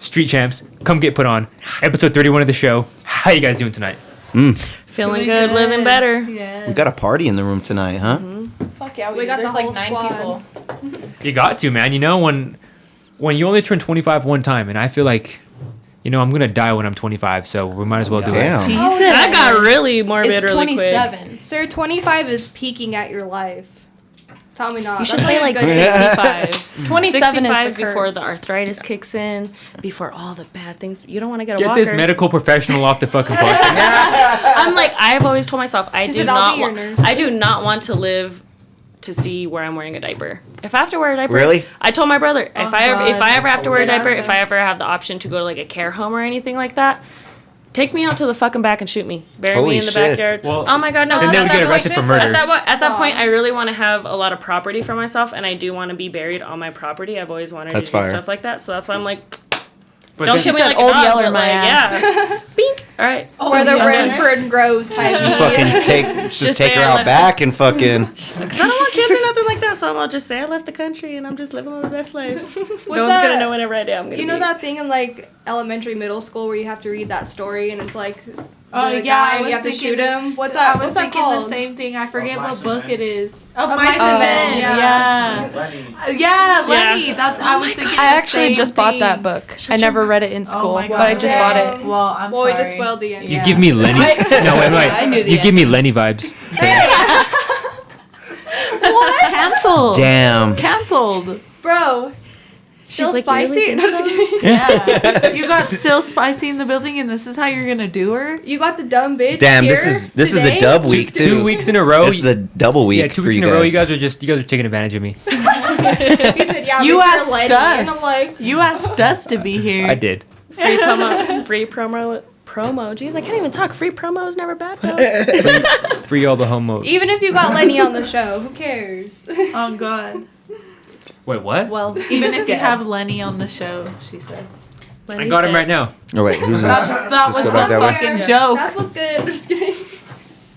Street Champs. Come get put on. Episode 31 of the show. How you guys doing tonight? Feeling good, living better. Yes. We got a party in the room tonight, huh? Fuck yeah, we got There's the whole like 9 people. You got to, man. You know, when you only turn 25 one time, and I feel like, you know, I'm going to die when I'm 25, so we might as well do it. Jesus. That got really morbid It's really 27. quick. Sir, 25 is peaking at your life. Tell me not. You should That's say a like good 65. 27 is 65 the before curse. the arthritis kicks in, before all the bad things. You don't want to get a Get walker. this medical professional off the fucking podcast. I'm like, I've always told myself, I She do said, "I'll not be your want. nurse." I do not want to live to see where I'm wearing a diaper. If I have to wear a diaper, Really? I told my brother, if I ever have to wear a Good diaper, answer. if I ever have the option to go to like a care home or anything like that, take me out to the fucking back and shoot me. Bury Holy me in the shit. backyard. Well, oh my god, no. then they that's would get not arrested for bullshit, murder. At that point, I really want to have a lot of property for myself, and I do want to be buried on my property. I've always wanted That's to do fire. stuff like that, so that's why I'm like, But don't then- kill me said like Old a dog, Yeller but my like, ass. yeah. Bink. All right. Where the yeah. Redford grows type. Just fucking take her say I out left back and fucking. I don't want kids or nothing like that, so I'll just say I left the country and I'm just living my best life. No one's that? gonna know whenever I do. I'm gonna You know be. that thing in like elementary, middle school where you have to read that story and it's like Oh the yeah, guy I and was you have to thinking, shoot him. What's that? I was What's that thinking called? the same thing. I forget Mice what and book Men. it is. Of Oh, Mice Mice and and Men, Men. yeah. Lenny. Yeah, Lenny. Yeah. That's. I was thinking. I the actually same just bought thing. that book. I never read it in school, my but I God. just Yeah. bought it. Well, I'm Well, sorry. we just spoiled the end. You Yeah. give me Lenny. No, wait. I knew the You end. give me Lenny vibes. Cancelled. Damn. Cancelled. Bro. Still like, you really spicy. think No, just kidding. Yeah. You got still spicy in the building, and this is how you're gonna do her. You got the dumb bitch. Damn, here this is today? a dub week too. 2 weeks in a row. This is the double week. Yeah, 2 for weeks you in a row. You guys. guys are taking advantage of me. He said, yeah, You bitch, asked you're lady. And I'm us. like, You asked us to be here. I did. Free promo. Jeez, I can't even talk. Free promo is never bad though. Free all the homo. even if you got Lenny on the show, who cares? Oh God. Wait, what? Well, Even if you have Lenny on the show, she said. I got him right now. Oh wait, who's this? That Just was go the back that way. fucking joke. That's what's good. Just kidding.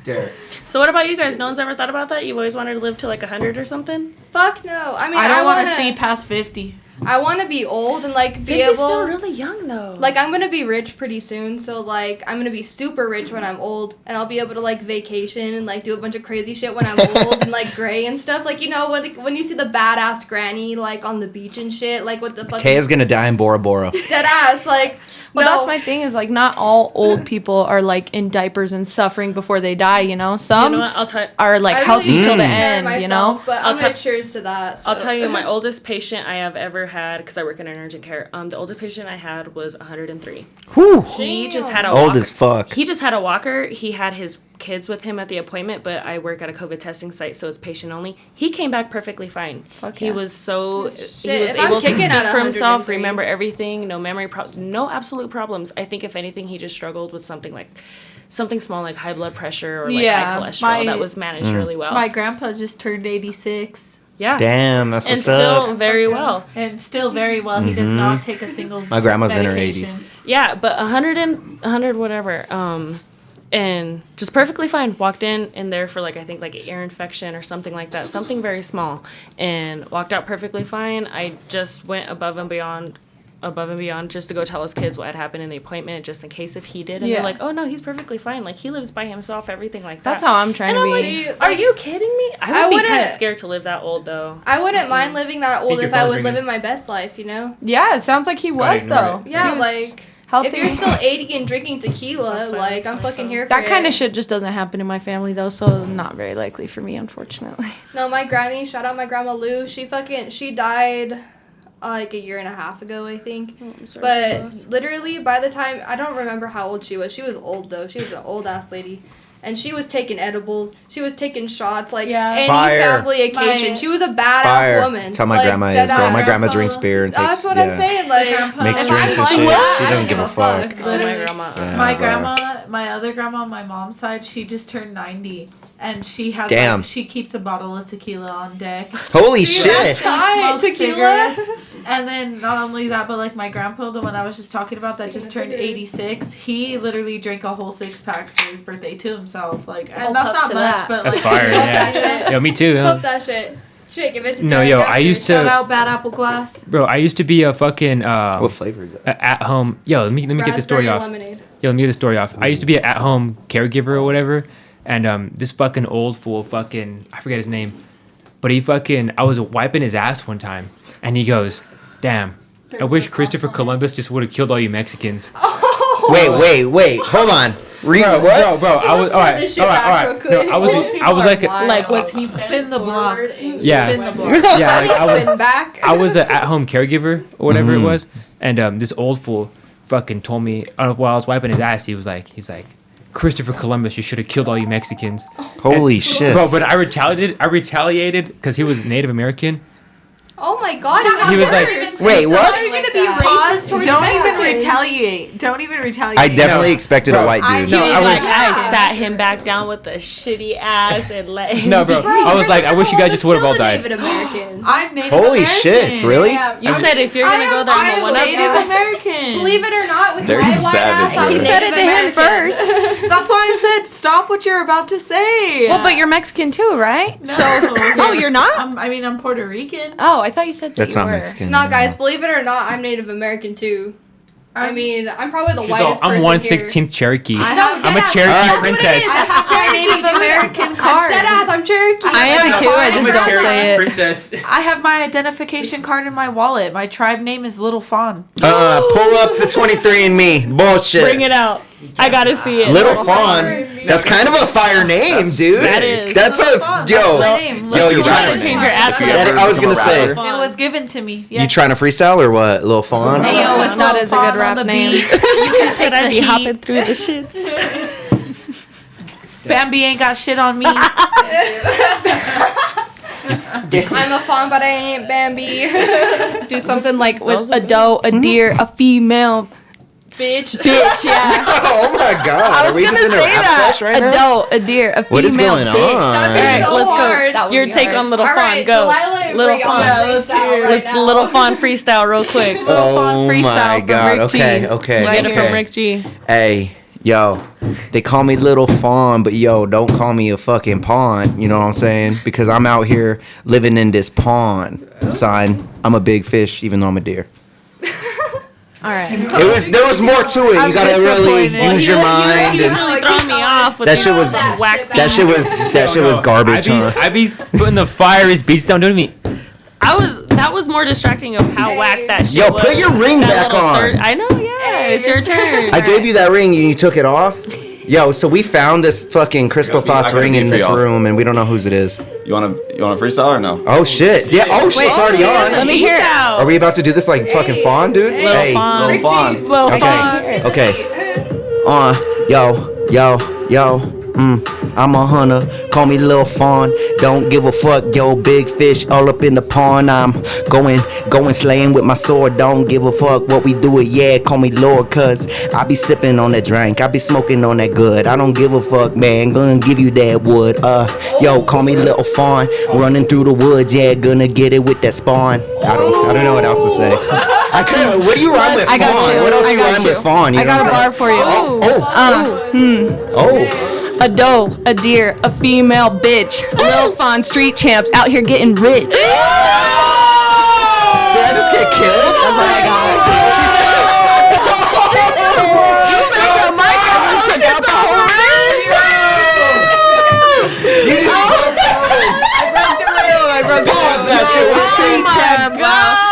Deryk. So what about you guys? No one's ever thought about that? You've always wanted to live to like 100 or something? Fuck no. I mean, I don't want to wanna see past 50. I want to be old and like be 50's able. still really young though. Like I'm gonna be rich pretty soon, so like I'm gonna be super rich when I'm old, and I'll be able to like vacation and like do a bunch of crazy shit when I'm old and like gray and stuff. Like you know when you see the badass granny like on the beach and shit, like with the fucking Taya's gonna die in Bora Bora. dead ass like. Well, no. that's my thing is like not all old people are like in diapers and suffering before they die, you know? you Some know what? I'll tell are like I healthy really till the take care of end, you myself, know? But I'll I'm gonna tell- cheers to that. So. I'll tell you, my oldest patient I have ever had, because I work in urgent care. The oldest patient I had was 103. Whew. He just had a Old walker. as fuck. He just had a walker. He had his kids with him at the appointment, but I work at a COVID testing site, so it's patient only. He came back perfectly fine. He yeah. was so he Shit, was if I'm able to kicking speak at for himself, 103. remember everything, no memory no absolute problems. I think if anything, he just struggled with something small like high blood pressure or like Yeah, high cholesterol my- that was managed really well. My grandpa just turned 86. yeah. Damn, that's And what's still up. very well. And still very well. He does not take a single My grandma's in her medication. 80s. Yeah, but 100 whatever. And just perfectly fine. Walked in there for like I think like an ear infection or something like that, something very small, and walked out perfectly fine. I just went above and beyond just to go tell his kids what had happened in the appointment, just in case if he did. And Yeah. they're like, "Oh no, he's perfectly fine. Like he lives by himself, everything like that." That's how I'm trying And to I'm be. like, "Are you kidding me? I I would be kind wouldn't- of scared to live that old though." I wouldn't mind living that old your if I phone's was ringing. living my best life, you know? Yeah, it sounds like he was ignore though. it. Yeah, He was like healthy. if you're still 80 and drinking tequila, like I'm fucking here for that kind it. of shit just doesn't happen in my family though, so not very likely for me, unfortunately. No, my granny, shout out my grandma Lou, she died like a year and a half ago, I think. Oh, I'm sorry. But literally by the time, I don't remember how old she was. She was old though. She was an old ass lady. And she was taking edibles. She was taking shots, like Yeah. any Fire. family occasion. My- She was a badass Fire. woman. That's how my Like, grandma is, dead bro. My ass. grandma drinks beer and takes. That's what I'm saying. Like, grandpa- Makes if drinks I'm and like shit. that, She I doesn't don't give a fuck. Oh, my grandma. Yeah. My bro. grandma, my other grandma on my mom's side, she just turned 90. And she has Damn. like, she keeps a bottle of tequila on deck. Holy She shit! has Diet Smokes tequila? cigarettes. And then not only that, but like my grandpa, the one I was just talking about that just turned 86, he literally drank a whole 6-pack for his birthday to himself. Like, Whole and that's cup not to much, that. but That's like, fire. Love that Yeah. shit. Yo, me too. Love that shit. Shit, give it to No, Deryk yo, after. I used Shout to, out Bad Apple Glass. bro. I used to be a fucking What flavor is that? at home. Yo, let me get the story Raspberry off. lemonade. Yo, let me get the story off. I used to be an at home caregiver or whatever, and this fucking old fool, fucking I forget his name, but I was wiping his ass one time, and he goes, "Damn, I wish Christopher Columbus just would have killed all you Mexicans." Wait. Hold on. Bro, I was all right. this shit back real quick. No, I was like, Like, was he Spin the block. yeah, Spin the block. yeah. Like, Spin back. I was an at-home caregiver or whatever it was, and this old fool fucking told me while I was wiping his ass, he's like, Christopher Columbus, you should have killed all you Mexicans. Holy shit. Bro, but I retaliated because he was Native American. Oh my god. He was like, wait, what? Are you gonna be racist towards Don't even Mexicans? retaliate. Don't even retaliate. I definitely expected Bro, a white dude. He No, was I was- like, I sat him back down with a shitty ass and let him. No, bro. I was like, I wish you guys just would have all died. Native Americans. I'm Native Holy American. shit, really? You said if you're gonna go there, I'm I'm a one up. Native American. Believe it or not, with There's my a white savage ass, I'm word. He said it Native to him American. first. That's why I said stop what you're about to say. Well, but you're Mexican too, right? No. So, oh, you're not? I'm Puerto Rican. Oh, I thought you said that That's you not were. Mexican. No, guys, believe it or not, I'm Native American too. I mean, I'm probably the She's all, whitest I'm person 1/16 Cherokee. No, I'm a deadass. Cherokee That's what it princess. is. I have my Cherokee, Native dude. American I'm card. dead ass. I'm Cherokee. I am too, I just don't say it. Princess. I have my identification card in my wallet. My tribe name is Little Fawn. Pull up the 23andMe. Bullshit. Bring it out. I gotta see it. Little Fawn. That's kind of a fire name, dude. That is. That's Little a Fawn. yo. That's my name. Yo, Little you Fawn. trying to Change your address. Yeah, I was gonna say. It was given to me. You trying to freestyle or what, Lil Fawn? Hey, yo, it's not as a good rap name. You can Said take I'd the be heat. hopping through the shits. Bambi ain't got shit on me. I'm a fawn, but I ain't Bambi. Do something like with a doe, a deer, a female. Bitch. Bitch, yeah. Oh my god. I Are was we gonna just in a say rap that. sesh right A now? doe, a deer, a female. What is going bitch. on? That'd be Alright, so let's go. hard. That would Your be take hard. on Little All Fawn. right, Go. Delilah and Little Brie Fawn. on Yeah, let's freestyle hear it. right Let's now. Little Fawn freestyle real quick. Little Fawn Oh freestyle my from god. Rick G. Okay. You get it from Okay. Rick G. Hey, yo, they call me Little Fawn, but yo, don't call me a fucking pawn. You know what I'm saying? Because I'm out here living in this pond, son. I'm a big fish, even though I'm a deer. All right. There was more to it. You gotta really disappointed. use your mind. You And really throw me off with that this shit was whack. that shit was garbage, huh? I be putting the fires beats down doing me. That was more distracting of how whack that shit Yo, was. put your ring That back little on. I know, yeah. It's your turn. I gave you that ring and you took it off. Yo, so we found this fucking Crystal I got Thoughts beat ring in for this y'all. room and we don't know whose it is. You wanna freestyle or no? Oh shit. Yeah, oh shit, it's already on. Let me hear it. Are we about to do this like fucking Fawn, dude? Little Hey. Fawn. Little Fawn. Little Fawn. Okay. Yo. I'm a hunter, call me Lil Fawn. Don't give a fuck, yo, big fish all up in the pond. I'm going slaying with my sword. Don't give a fuck what we do it, yeah, call me Lord. Cause I be sipping on that drink, I be smoking on that good. I don't give a fuck, man, gonna give you that wood. Yo, call me Lil Fawn, running through the woods, yeah, gonna get it with that spawn. I don't know what else to say. I couldn't, what do you rhyme with I got Fawn? you. What else I you got rhyme you. with Fawn? You I know got a what I'm bar for you. Oh. A doe, a deer, a female bitch. Lil Fawn street champs out here getting rich. Did I just get killed? That's all I got. You made the mic. I just took out the whole ring. You just pause that shit. What's Street champs.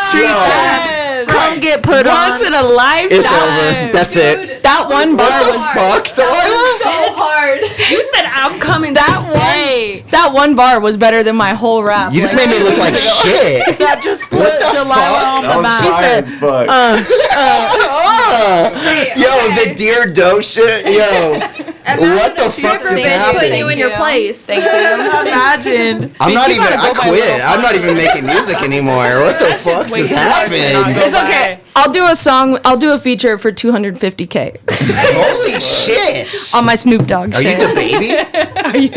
Street champs. Come get put Once on. in a lifetime. It's over. That's it. That one bar What the was fuck, Delilah? So hard. You said I'm coming that one bar was better than my whole rap. You just made me look like shit. That just put What the Delilah on fuck? the map. She said, fuck. Yo, the deer doe shit. Yo, what the fuck Super just bitch putting happened? you in your place. Thank you. Imagine. I'm not even. gotta I go by quit. Little I'm not even making music anymore. What the fuck just happened? It's okay. I'll do a song. I'll do a feature for $250K Holy shit! on my Snoop Dogg Are you shit. the baby?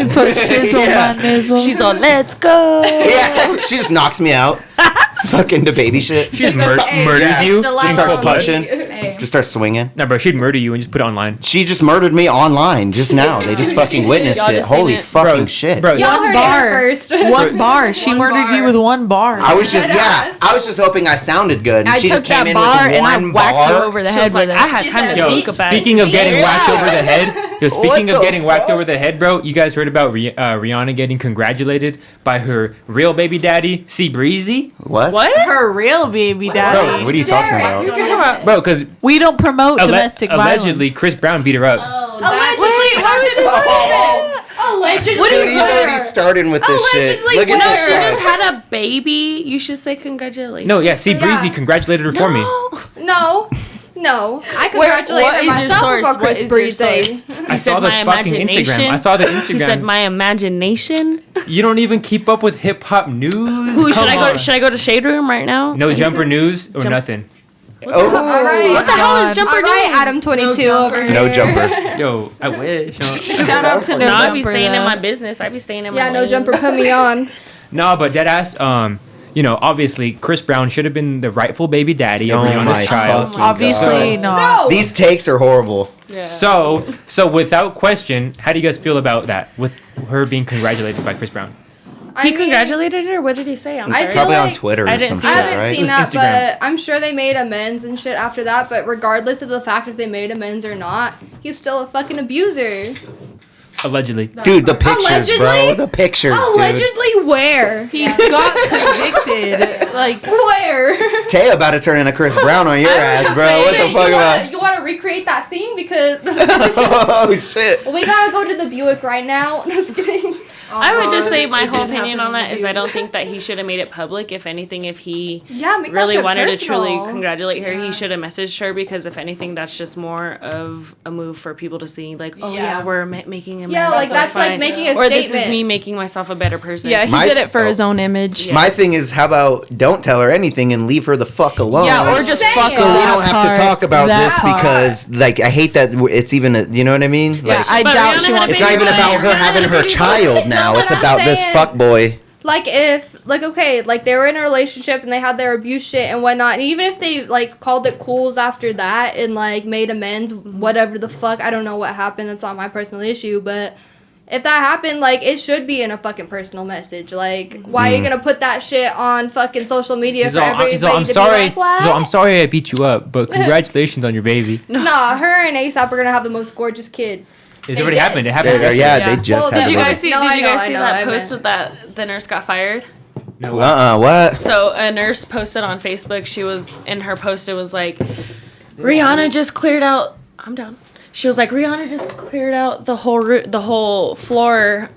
So shizzle Yeah. my nizzle. She's on, let's go. Yeah, she just knocks me out. Fucking the baby shit. She just murders Hey, you. Delilah. Just starts punching. Hey, Just start swinging. No, bro, she'd murder you and just put it online. She just murdered me online just now. They just fucking witnessed Y'all it. just seen Holy it? fucking Bro, shit. bro. Y'all heard bar. it first. One bar. She One murdered bar. you with one bar. I was just Deadass. I was just hoping I sounded good. I she took just came that in bar with and I one whacked bar. her over the She head was like, with I it. had She time said, to Yo, think about it. speaking of getting whacked over the head, speaking What of the getting whacked fuck? over the head, bro, you guys heard about Rihanna getting congratulated by her real baby daddy, C Breezy? What? What? Her real baby daddy. Bro, what are you talking Deryk. about? What are you talking about? Bro, because We don't promote domestic allegedly violence. Chris Brown beat her up. Allegedly, allegedly, Dude, he's already starting with this shit. Allegedly, Look at No, this she just guy. had a baby. You should say congratulations. No, yeah, C Breezy Yeah. congratulated her for me. No, I congratulate what her is your myself source? about What Chris is your Breezy. source? I saw said this my fucking imagination. Instagram. I saw the He said Instagram. my imagination. You don't even keep up with hip hop news. Who should Come I go? on. Should I go to Shade Room right now? No jumper news or nothing. Oh, What the hell is jumper All right, news? Adam 22 over here. no jumper. Yo, I wish. Shout out to No, no I be jumper, staying in though. my business. I be staying in my Yeah, no lane. jumper, put me on. No, but deadass. You know, obviously, Chris Brown should have been the rightful baby daddy of Oh my Rihanna's child. fucking Obviously God. not. No. These takes are horrible. Yeah. So without question, how do you guys feel about that? With her being congratulated by Chris Brown? I He mean, congratulated her. What did he say? I'm I sorry. feel Probably on like- Twitter I or didn't some see I shit, that. haven't right? seen It that, was Instagram. but I'm sure they made amends and shit after that. But regardless of the fact if they made amends or not, he's still a fucking abuser. Allegedly. Dude, the pictures, Allegedly? bro. The pictures, dude. Allegedly, where? He got convicted. Like, Where? Taya about to turn into Chris Brown on your ass, bro. What the Shit, fuck about? you want to recreate that scene because Oh shit. we gotta go to the Buick right now. Just kidding. I would just say my It whole did opinion happen on in that the is I don't video. think that he should have made it public. If anything, if he Yeah, make that really shit wanted to personal. truly congratulate her, he should have messaged her because if anything, that's just more of a move for people to see like, oh yeah, Yeah. we're making amends. Yeah, like so that's like fine. making a or this statement. is me making myself a better person. Yeah, he My- did it for oh. his own image. Yeah. My thing is, how about don't tell her anything and leave her the fuck alone? Yeah, or I'm just saying. fuck so her. we don't have to talk about That this part. because, like, I hate that it's even. You know what I mean? Yeah, Like, I But doubt Rihanna she had a wants it's to. not even Rihanna about her had a having her baby. child now. No, It's what I'm about this saying- fuck boy. Like if like okay, like they were in a relationship and they had their abuse shit and whatnot, and even if they like called it cools after that and like made amends, whatever the fuck, I don't know what happened. It's not my personal issue, but if that happened, like it should be in a fucking personal message. Like, why are you gonna put that shit on fucking social media for everybody I'm to sorry. be like, what? He's all, I'm sorry I beat you up, but congratulations on your baby. Nah, her and ASAP are gonna have the most gorgeous kid. It's They already did. happened. It happened. Yeah, yesterday. they just Well, had Did you the guys baby. see? No, Did I you know, guys I see know, that I post meant- with that the nurse got fired? No, What? So a nurse posted on Facebook. She was in her post. It was like, Rihanna just cleared out. I'm done. She was like, Rihanna just cleared out the whole floor.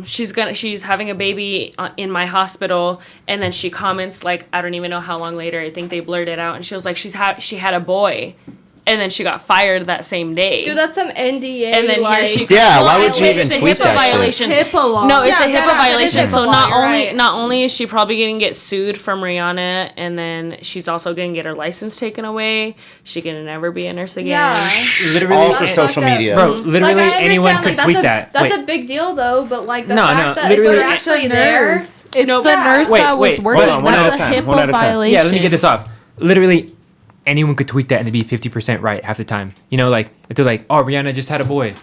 She's having a baby in my hospital, and then she comments like, I don't even know how long later. I think they blurred it out, and she was like, she had a boy, and then she got fired that same day. Dude, that's some NDA. and then like, here she Yeah, comes- why would it's you a- even it's a tweet HIPAA that shit? violation. HIPAA law. No, it's Yeah, a HIPAA that is violation. HIPAA So law, not you're only right. not only is she probably gonna get sued from Rihanna, and then she's also gonna get her license taken away. She can never be a nurse again. Yeah. literally, All for That's social fucked up. media. bro. Literally, Like, I anyone understand, could like, tweet that's that. That's Wait, a big deal, though. But like the No, fact no, that literally- if they're actually there, It's the Yeah. nurse Wait, that was wait, working. hold on, one That's at a a time, HIPAA one at a time. violation. yeah, let me get this off. Literally, anyone could tweet that and they'd be 50% right half the time. You know, like if they're like, "Oh, Rihanna just had a boy."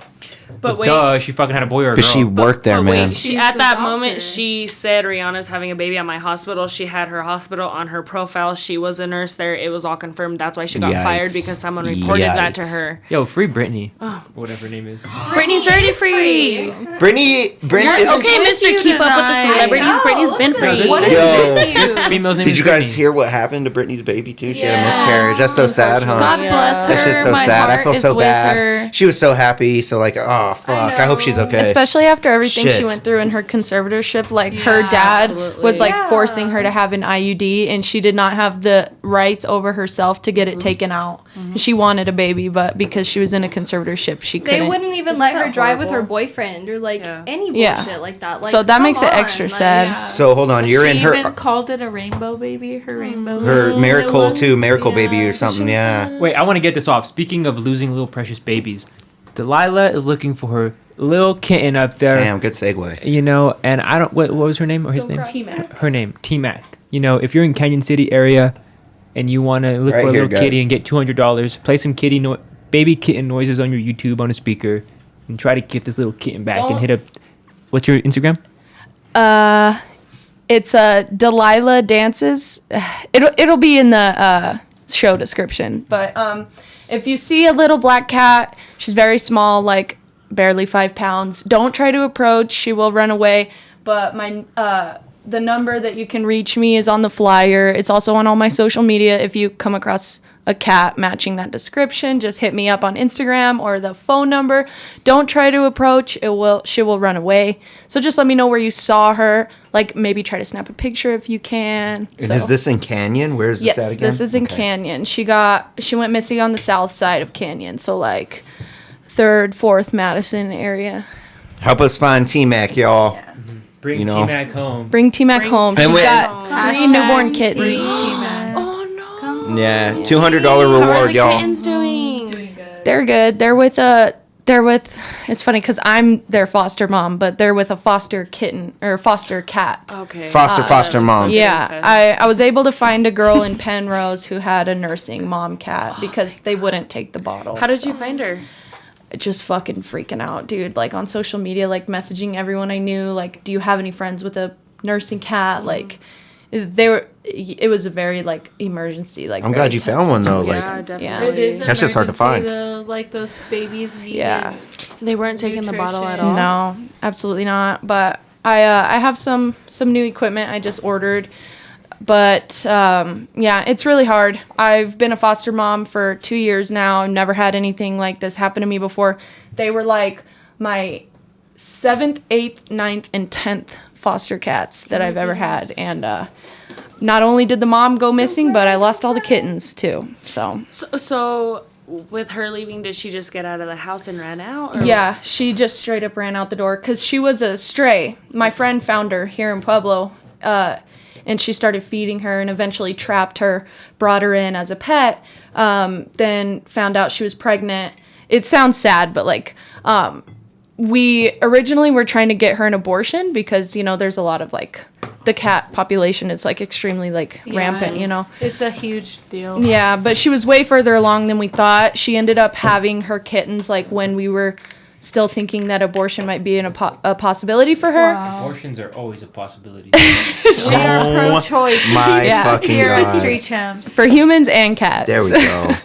But wait, Duh, she fucking had a boy or a girl. Because she worked there, but man. wait, she She's at the that doctor. moment she said Rihanna's having a baby at my hospital. She had her hospital on her profile. She was a nurse there. It was all confirmed. That's why she got fired Yikes. because someone reported that to Yikes. her. Yo, free Britney. Whatever her name is. Britney's already free. Brittany isn't Okay, Mr. you Keep up with the tonight. celebrities. I know, Britney's been look at free. this What is Yo. with you? This female's name Did is you guys Britney. hear what happened to Brittany's baby too? She had a Yes. miscarriage. That's so sad, huh? God bless her. That's just so My sad. I heart feel is so with bad. her. She was so happy. So like, oh fuck. I hope she's know. okay. Especially after everything she Shit. went through in her conservatorship, like her Yeah, dad absolutely. was like Yeah. forcing her to have an IUD, and she did not have the rights over herself to get it taken out. She wanted a baby, but because she was in a conservatorship, she they couldn't. wouldn't even Isn't let her that drive with her horrible? boyfriend or like Yeah. any Yeah. bullshit like that. Like, So that come makes it on, extra like- sad. Yeah. So hold on, you're she in her even called it a rainbow baby. Her rainbow. her baby. miracle It was- too, miracle yeah, baby or so she something. was Yeah. sad. Wait, I want to get this off. Speaking of losing little precious babies, Delilah is looking for her little kitten up there. Damn, good segue. You know, and I don't. What was her name or his name? T-Mac. Her name, T Mac. You know, if you're in Canyon City area, and you want to look Right for a here, little kitty guys. and get $200, play some baby kitten noises on your YouTube on a speaker, and try to get this little kitten back and Don't- hit up. What's your Instagram? It's Delilah dances. It'll be in the show description. But if you see a little black cat, she's very small, like barely 5 pounds. Don't try to approach; she will run away. But my the number that you can reach me is on the flyer. It's also on all my social media. If you come across a cat matching that description, just hit me up on Instagram or the phone number. Don't try to approach. She will run away. So just let me know where you saw her. Like maybe try to snap a picture if you can. And is this in Canyon? Where is this at Yes, again? this is in Canyon. She went missing on the south side of Canyon, so like 3rd, 4th Madison area. Help us find T-Mac, y'all. Bring You know. T-Mac home. Bring T-Mac home. And She's wait- got 3 newborn kittens. Yeah, $200 How are reward, the y'all. kittens doing? They're good. They're with it's funny because I'm their foster mom, but they're with a foster kitten or foster cat. Okay. Foster mom. Yeah, I was able to find a girl in Penrose who had a nursing mom cat because they wouldn't take the bottle. How did you find her? Just fucking freaking out, dude. Like on social media, like messaging everyone I knew, like, do you have any friends with a nursing cat? Like, it was a very like emergency. Like, I'm very glad you tense found one though. Yeah, Like, definitely. It is That's just hard to emergency, find. though, like those babies need. Yeah. They weren't taking the bottle at all. No, absolutely not. But I have some new equipment I just ordered. But yeah, it's really hard. I've been a foster mom for 2 years now. I've never had anything like this happen to me before. They were like my 7th, 8th, 9th, and 10th foster cats that I've ever had. And not only did the mom go missing, but I lost all the kittens too. So with her leaving, did she just get out of the house and ran out? Or? Yeah, she just straight up ran out the door because she was a stray. My friend found her here in Pueblo, and she started feeding her and eventually trapped her, brought her in as a pet, then found out she was pregnant. It sounds sad, but like, we originally were trying to get her an abortion because, you know, there's a lot of like, the cat population is like extremely like rampant, you know? It's a huge deal. Yeah, but she was way further along than we thought. She ended up having her kittens like when we were still thinking that abortion might be a possibility for her. Abortions are always a possibility. We are pro-choice my Yeah. fucking here at God. Street Champs. For humans and cats. There we go.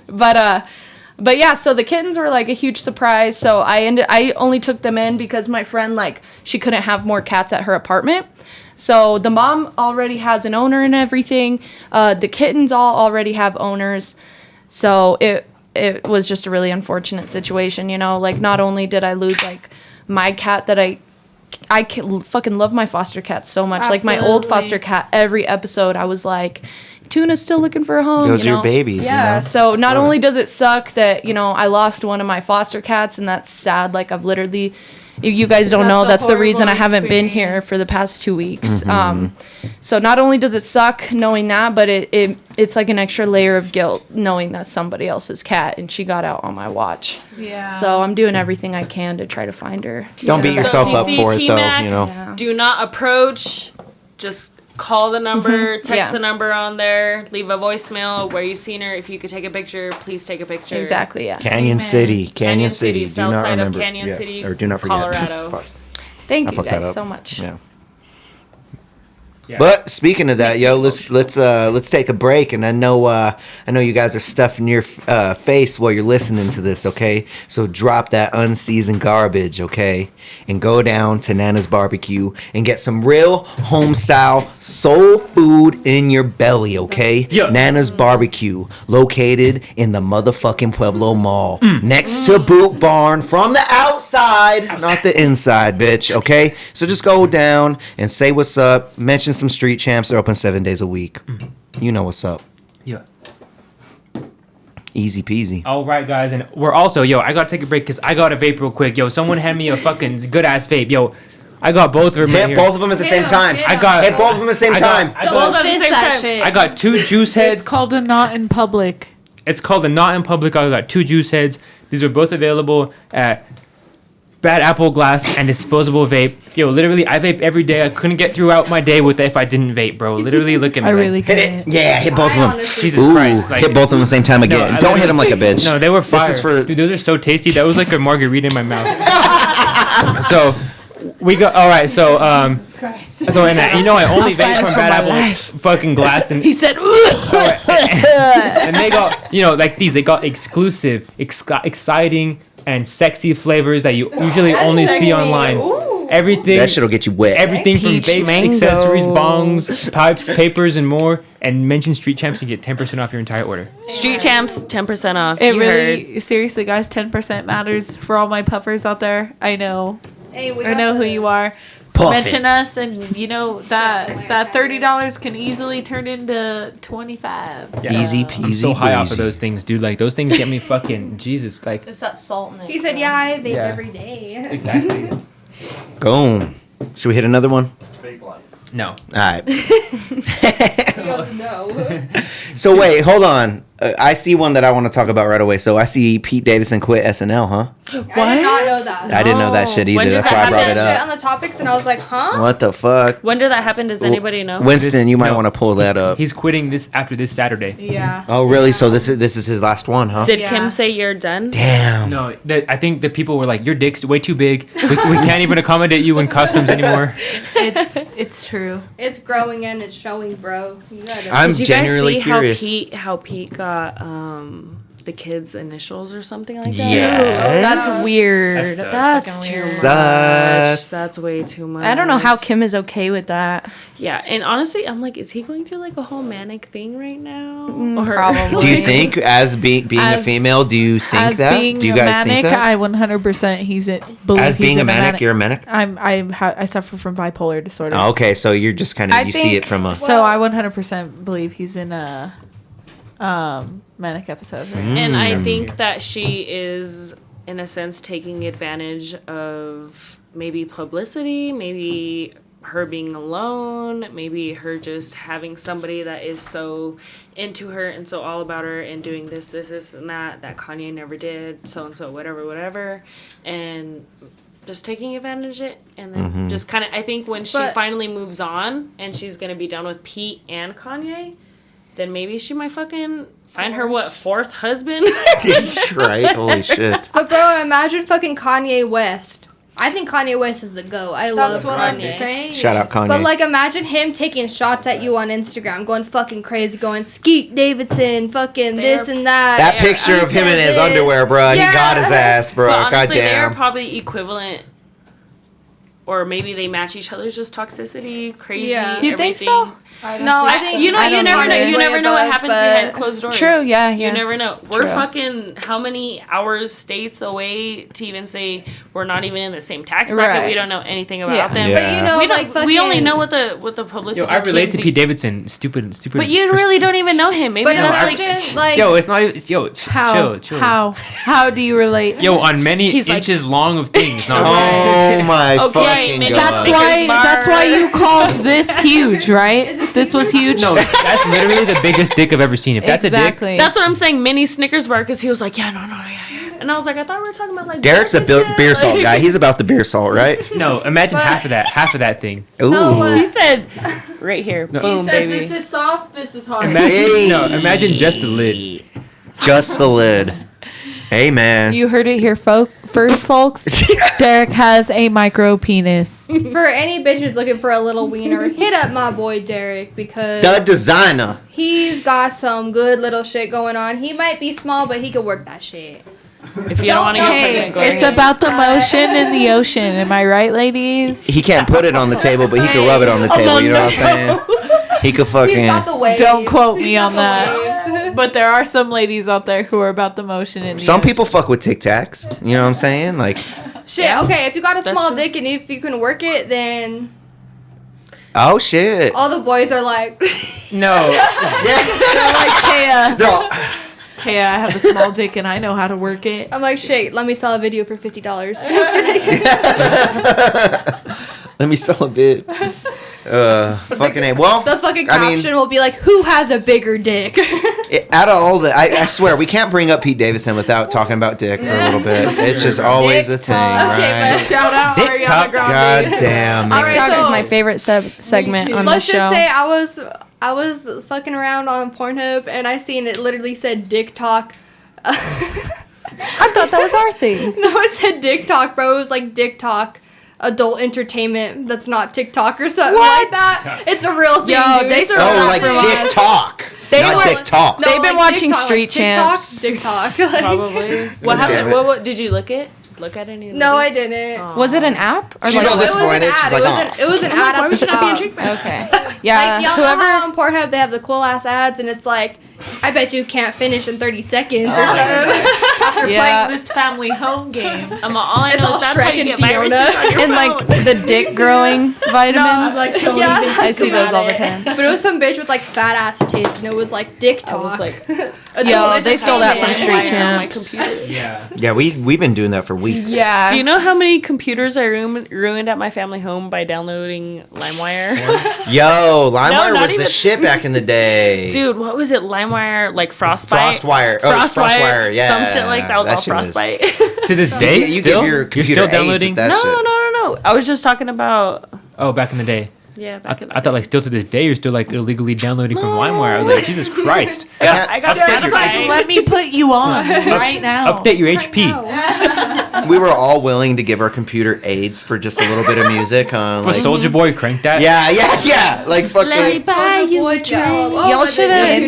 But yeah, so the kittens were like a huge surprise. So I only took them in because my friend, like, she couldn't have more cats at her apartment. So the mom already has an owner and everything. The kittens all already have owners. So it was just a really unfortunate situation, you know? Like, not only did I lose, like, my cat that I fucking love my foster cat so much. Like, my old Absolutely. foster cat, every episode I was like, Tuna's still looking for a home. Those you are know? your babies, Yeah, you know? so not only does it suck that, you know, I lost one of my foster cats, and that's sad. Like, I've literally, if you guys don't That's know, a that's the reason I horrible haven't been here experience. for the past 2 weeks. So not only does it suck knowing that, but it's like an extra layer of guilt knowing that's somebody else's cat, and she got out on my watch. Yeah. So I'm doing everything I can to try to find her. Don't beat yourself if you up see for it though, T-Mac, you know. Do not approach. Just call the number, text Yeah. the number on there, leave a voicemail where you seen her. If you could take a picture, please take a picture. Exactly, yeah. Canyon City. Canyon City. Do south not side remember. of Canyon yeah. City, Or do not forget. Colorado. Fuck. Thank I you fucked that guys up. so much. Yeah. Yeah. But speaking of that, yo, let's take a break, and I know you guys are stuffing your face while you're listening to this, okay? So drop that unseasoned garbage, okay, and go down to Nana's Barbecue and get some real home style soul food in your belly, okay? Yeah. Nana's Barbecue, located in the motherfucking Pueblo Mall, next to Boot Barn, from the outside, not the inside, bitch, okay? So just go down and say what's up, mention some Street Champs. They're open 7 days a week. You know what's up. Yeah. Easy peasy. All right, guys, and we're also, I gotta take a break because I got a vape real quick. Yo, someone hand me a fucking good ass vape. Yo, I got both of them right Hit here. both of them at the same time. I got Hit both of them at the same time. I Don't got, fist same that time. shit. I got 2 juice heads. It's called a not in public. It's called the Not in Public. I got 2 juice heads. These are both available at bad apple glass, and disposable vape. Yo, literally, I vape every day. I couldn't get throughout my day with it if I didn't vape, bro. Literally, look at me. I like, really Hit couldn't. it. Yeah, hit both of them. Jesus Ooh, Christ. Like, hit both of them at the same time again. I Don't hit them like a literally- bitch. No, they were fire. This is for. Dude, those are so tasty. That was like a margarita in my mouth. So, we go. All right, so so and I only vape from bad apple fucking glass, and He said, and they got like these. They got exclusive, exciting, and sexy flavors that you usually only see online. Everything. That shit'll get you wet. Everything from Peach vapes, mango. accessories, bongs, pipes, papers, and more. And mention Street Champs and get 10% off your entire order. Street Champs, 10% off. it You really, seriously, guys, 10% matters for all my puffers out there. I know. Hey, we I know who you are. Puff Mention it. us, and that $30 can easily turn into $25. Easy peasy. I'm so high off of breezy. those things, dude. Like those things get me fucking Jesus. Like It's that salt in it. He said, "Yeah, I vape Yeah. every day." exactly. Boom. Should we hit another one? No. All right. He goes, "No." So wait, hold on. I see one that I want to talk about right away. So I see Pete Davidson quit SNL, huh? I did not know that. I didn't know that shit When either. did That's that why I I brought read it shit up. on the topics, and I was like, "Huh?" What the fuck? When did that happen? Does anybody know? Winston, you might No. want to pull that up. He's quitting this after this Saturday. Yeah. Oh, really? So this is his last one, huh? Did Yeah. Kim say you're done? Damn. No, I think the people were like, "Your dick's way too big. We can't even accommodate you in costumes anymore." It's true. It's growing and it's showing, bro. You gotta. I'm Did you guys genuinely see curious. how Pete got the kids' initials or something like that? Yes. That's weird. That's too Fucking much. Sus. That's way too much. I don't know how Kim is okay with that. Yeah, and honestly, I'm like, is he going through like a whole manic thing right now? probably. Do you think, as being a As- female, do you think As that? being Do you a guys manic, think that? I 100% believe As being he's a in manic, you're a manic. I suffer from bipolar disorder. Oh, okay, so you're just kind of I you see think- it from a. So I 100% believe he's in a manic episode. Right? And I think that she is, in a sense, taking advantage of maybe publicity, maybe her being alone, maybe her just having somebody that is so into her and so all about her and doing this, and that Kanye never did, so and so, whatever, and just taking advantage of it. And then just kind of, I think when she But- finally moves on and she's going to be done with Pete and Kanye, then maybe she might fucking find her, fourth husband? Right? Holy shit. But bro, imagine fucking Kanye West. I think Kanye West is the GOAT. I love That's what Kanye. I'm saying. Shout out Kanye. But like, imagine him taking shots at you on Instagram, going fucking crazy, going Skeet Davidson, fucking this and that. that picture of him in his said this. underwear, bro. He Yeah. got his ass, bro. But honestly, they are Goddamn. probably equivalent, or maybe they match each other's just toxicity, crazy. Yeah. You think everything. so? No, I think You know, I you don't never know. Kanye's You way never know what above, happens but- behind closed doors. True, yeah, yeah. You never know. We're True. fucking how many hours, states away to even say we're not even in the same tax bracket. Right. We don't know anything about Yeah. them. Yeah. But you know, We like don't. We only fucking- know what the publicity. Yo, I relate to TMZ Pete Davidson. Stupid. But you really don't even know him. Maybe But that's imagine, like, Yo, it's not even. Yo, How? chill. How do you relate? Yo, on many He's like- inches long of things. Not Oh my Okay, fucking maybe god. That's Snickers why. bar. That's why you called this huge, right? This was huge. No, that's literally the biggest dick I've ever seen. If that's exactly. That's what I'm saying. Mini Snickers bar, because he was like, yeah, no, yeah. And I was like, I thought we were talking about like. Derek's a Derek and shit. beer salt Like- guy. He's about the beer salt, right? a dick, no, imagine But- half of that thing. Ooh. No, He said, right here, No. boom, He said baby. this is soft. This is hard. Imagine just the lid. Just the lid. Hey, man. You heard it here, first, folks. Derek has a micro penis. for any bitches looking for a little wiener, hit up my boy Deryk because The designer. he's got some good little shit going on. He might be small, but he could work that shit. If you don't want to Don't get get pregnant, go it. It's ahead. about the motion in the ocean. Am I right, ladies? He can't put it on the table, but he can rub it on the table. You know what I'm saying? He could He's fucking. got the waves. Don't quote me He's got on the that. waves. But there are some ladies out there who are about the motion in the Some ocean. people fuck with Tic Tacs. You know what I'm saying? Like, Shit, okay, if you got a That's small true. dick and if you can work it, then oh shit. all the boys are like, No, like Taya. No. Taya, I have a small dick and I know how to work it. I'm like, shit, let me sell a video for $50. Just kidding. Let me sell a bit. Fucking A. Well, The fucking I mean, caption will be like, "Who has a bigger dick?" out of all the, I swear, we can't bring up Pete Davidson without talking about dick for a little bit. It's just always a thing, Okay, right? Shout out Dick Ariana talk. Grande. God damn. All right, TikTok so is my favorite segment on let's the show. just say I was fucking around on Pornhub and I seen it literally said Dick Talk. I thought that was our thing. No, it said Dick Talk, bro. It was like Dick Talk. Adult entertainment that's not TikTok or something like that. It's a real thing. Yo, dude. they It's a stole real Oh, that like from thing. Dick Talk. They Not were- Dick Talk. No, They've been like watching TikTok, Street like Champs. TikTok. Probably. What Damn happened? it. What did you look at any of No, I these? didn't. Was it an app? Or She's like, all It was an disappointed. ad. She's like, it was an ad Why at would the you not be top. intrigued by it? okay. Yeah. Like, y'all know whoever. how on Pornhub they have the cool ass ads and it's like, I bet you can't finish in 30 seconds or something. After Yeah. playing this family home game. All I It's know all is that's how Shrek you and get viruses Fiona. on your And phone. like the dick growing vitamins. Yeah. I see those all the time. But it was some bitch with like fat ass tits and it was like Dick Talk. was like, Adult Yo, they stole that from entertainment. Street on my Champs. computer. Yeah. yeah, we've been doing that for weeks. Yeah. Do you know how many computers I ruined at my family home by downloading LimeWire? Yo, LimeWire not was the even- shit back in the day. Dude, what was it? LimeWire, like Frostbite? Frostwire. Oh, Frostwire, yeah. Some shit like that was all That shit was- Frostbite. To this day, You still? give your You're computer still AIDS with downloading? that No. shit. I was just talking about, Oh, back in the day. yeah, I, back in the I thought like still to this day you're still like illegally downloading from LimeWire. I was like, Jesus Christ. I got Update that's your- like, Let me put you on right now. Update your HP. We were all willing to give our computer AIDS for just a little bit of music. Was Like, Soldier Boy crank that? yeah. Like fucking. buy you a Y'all shoulda-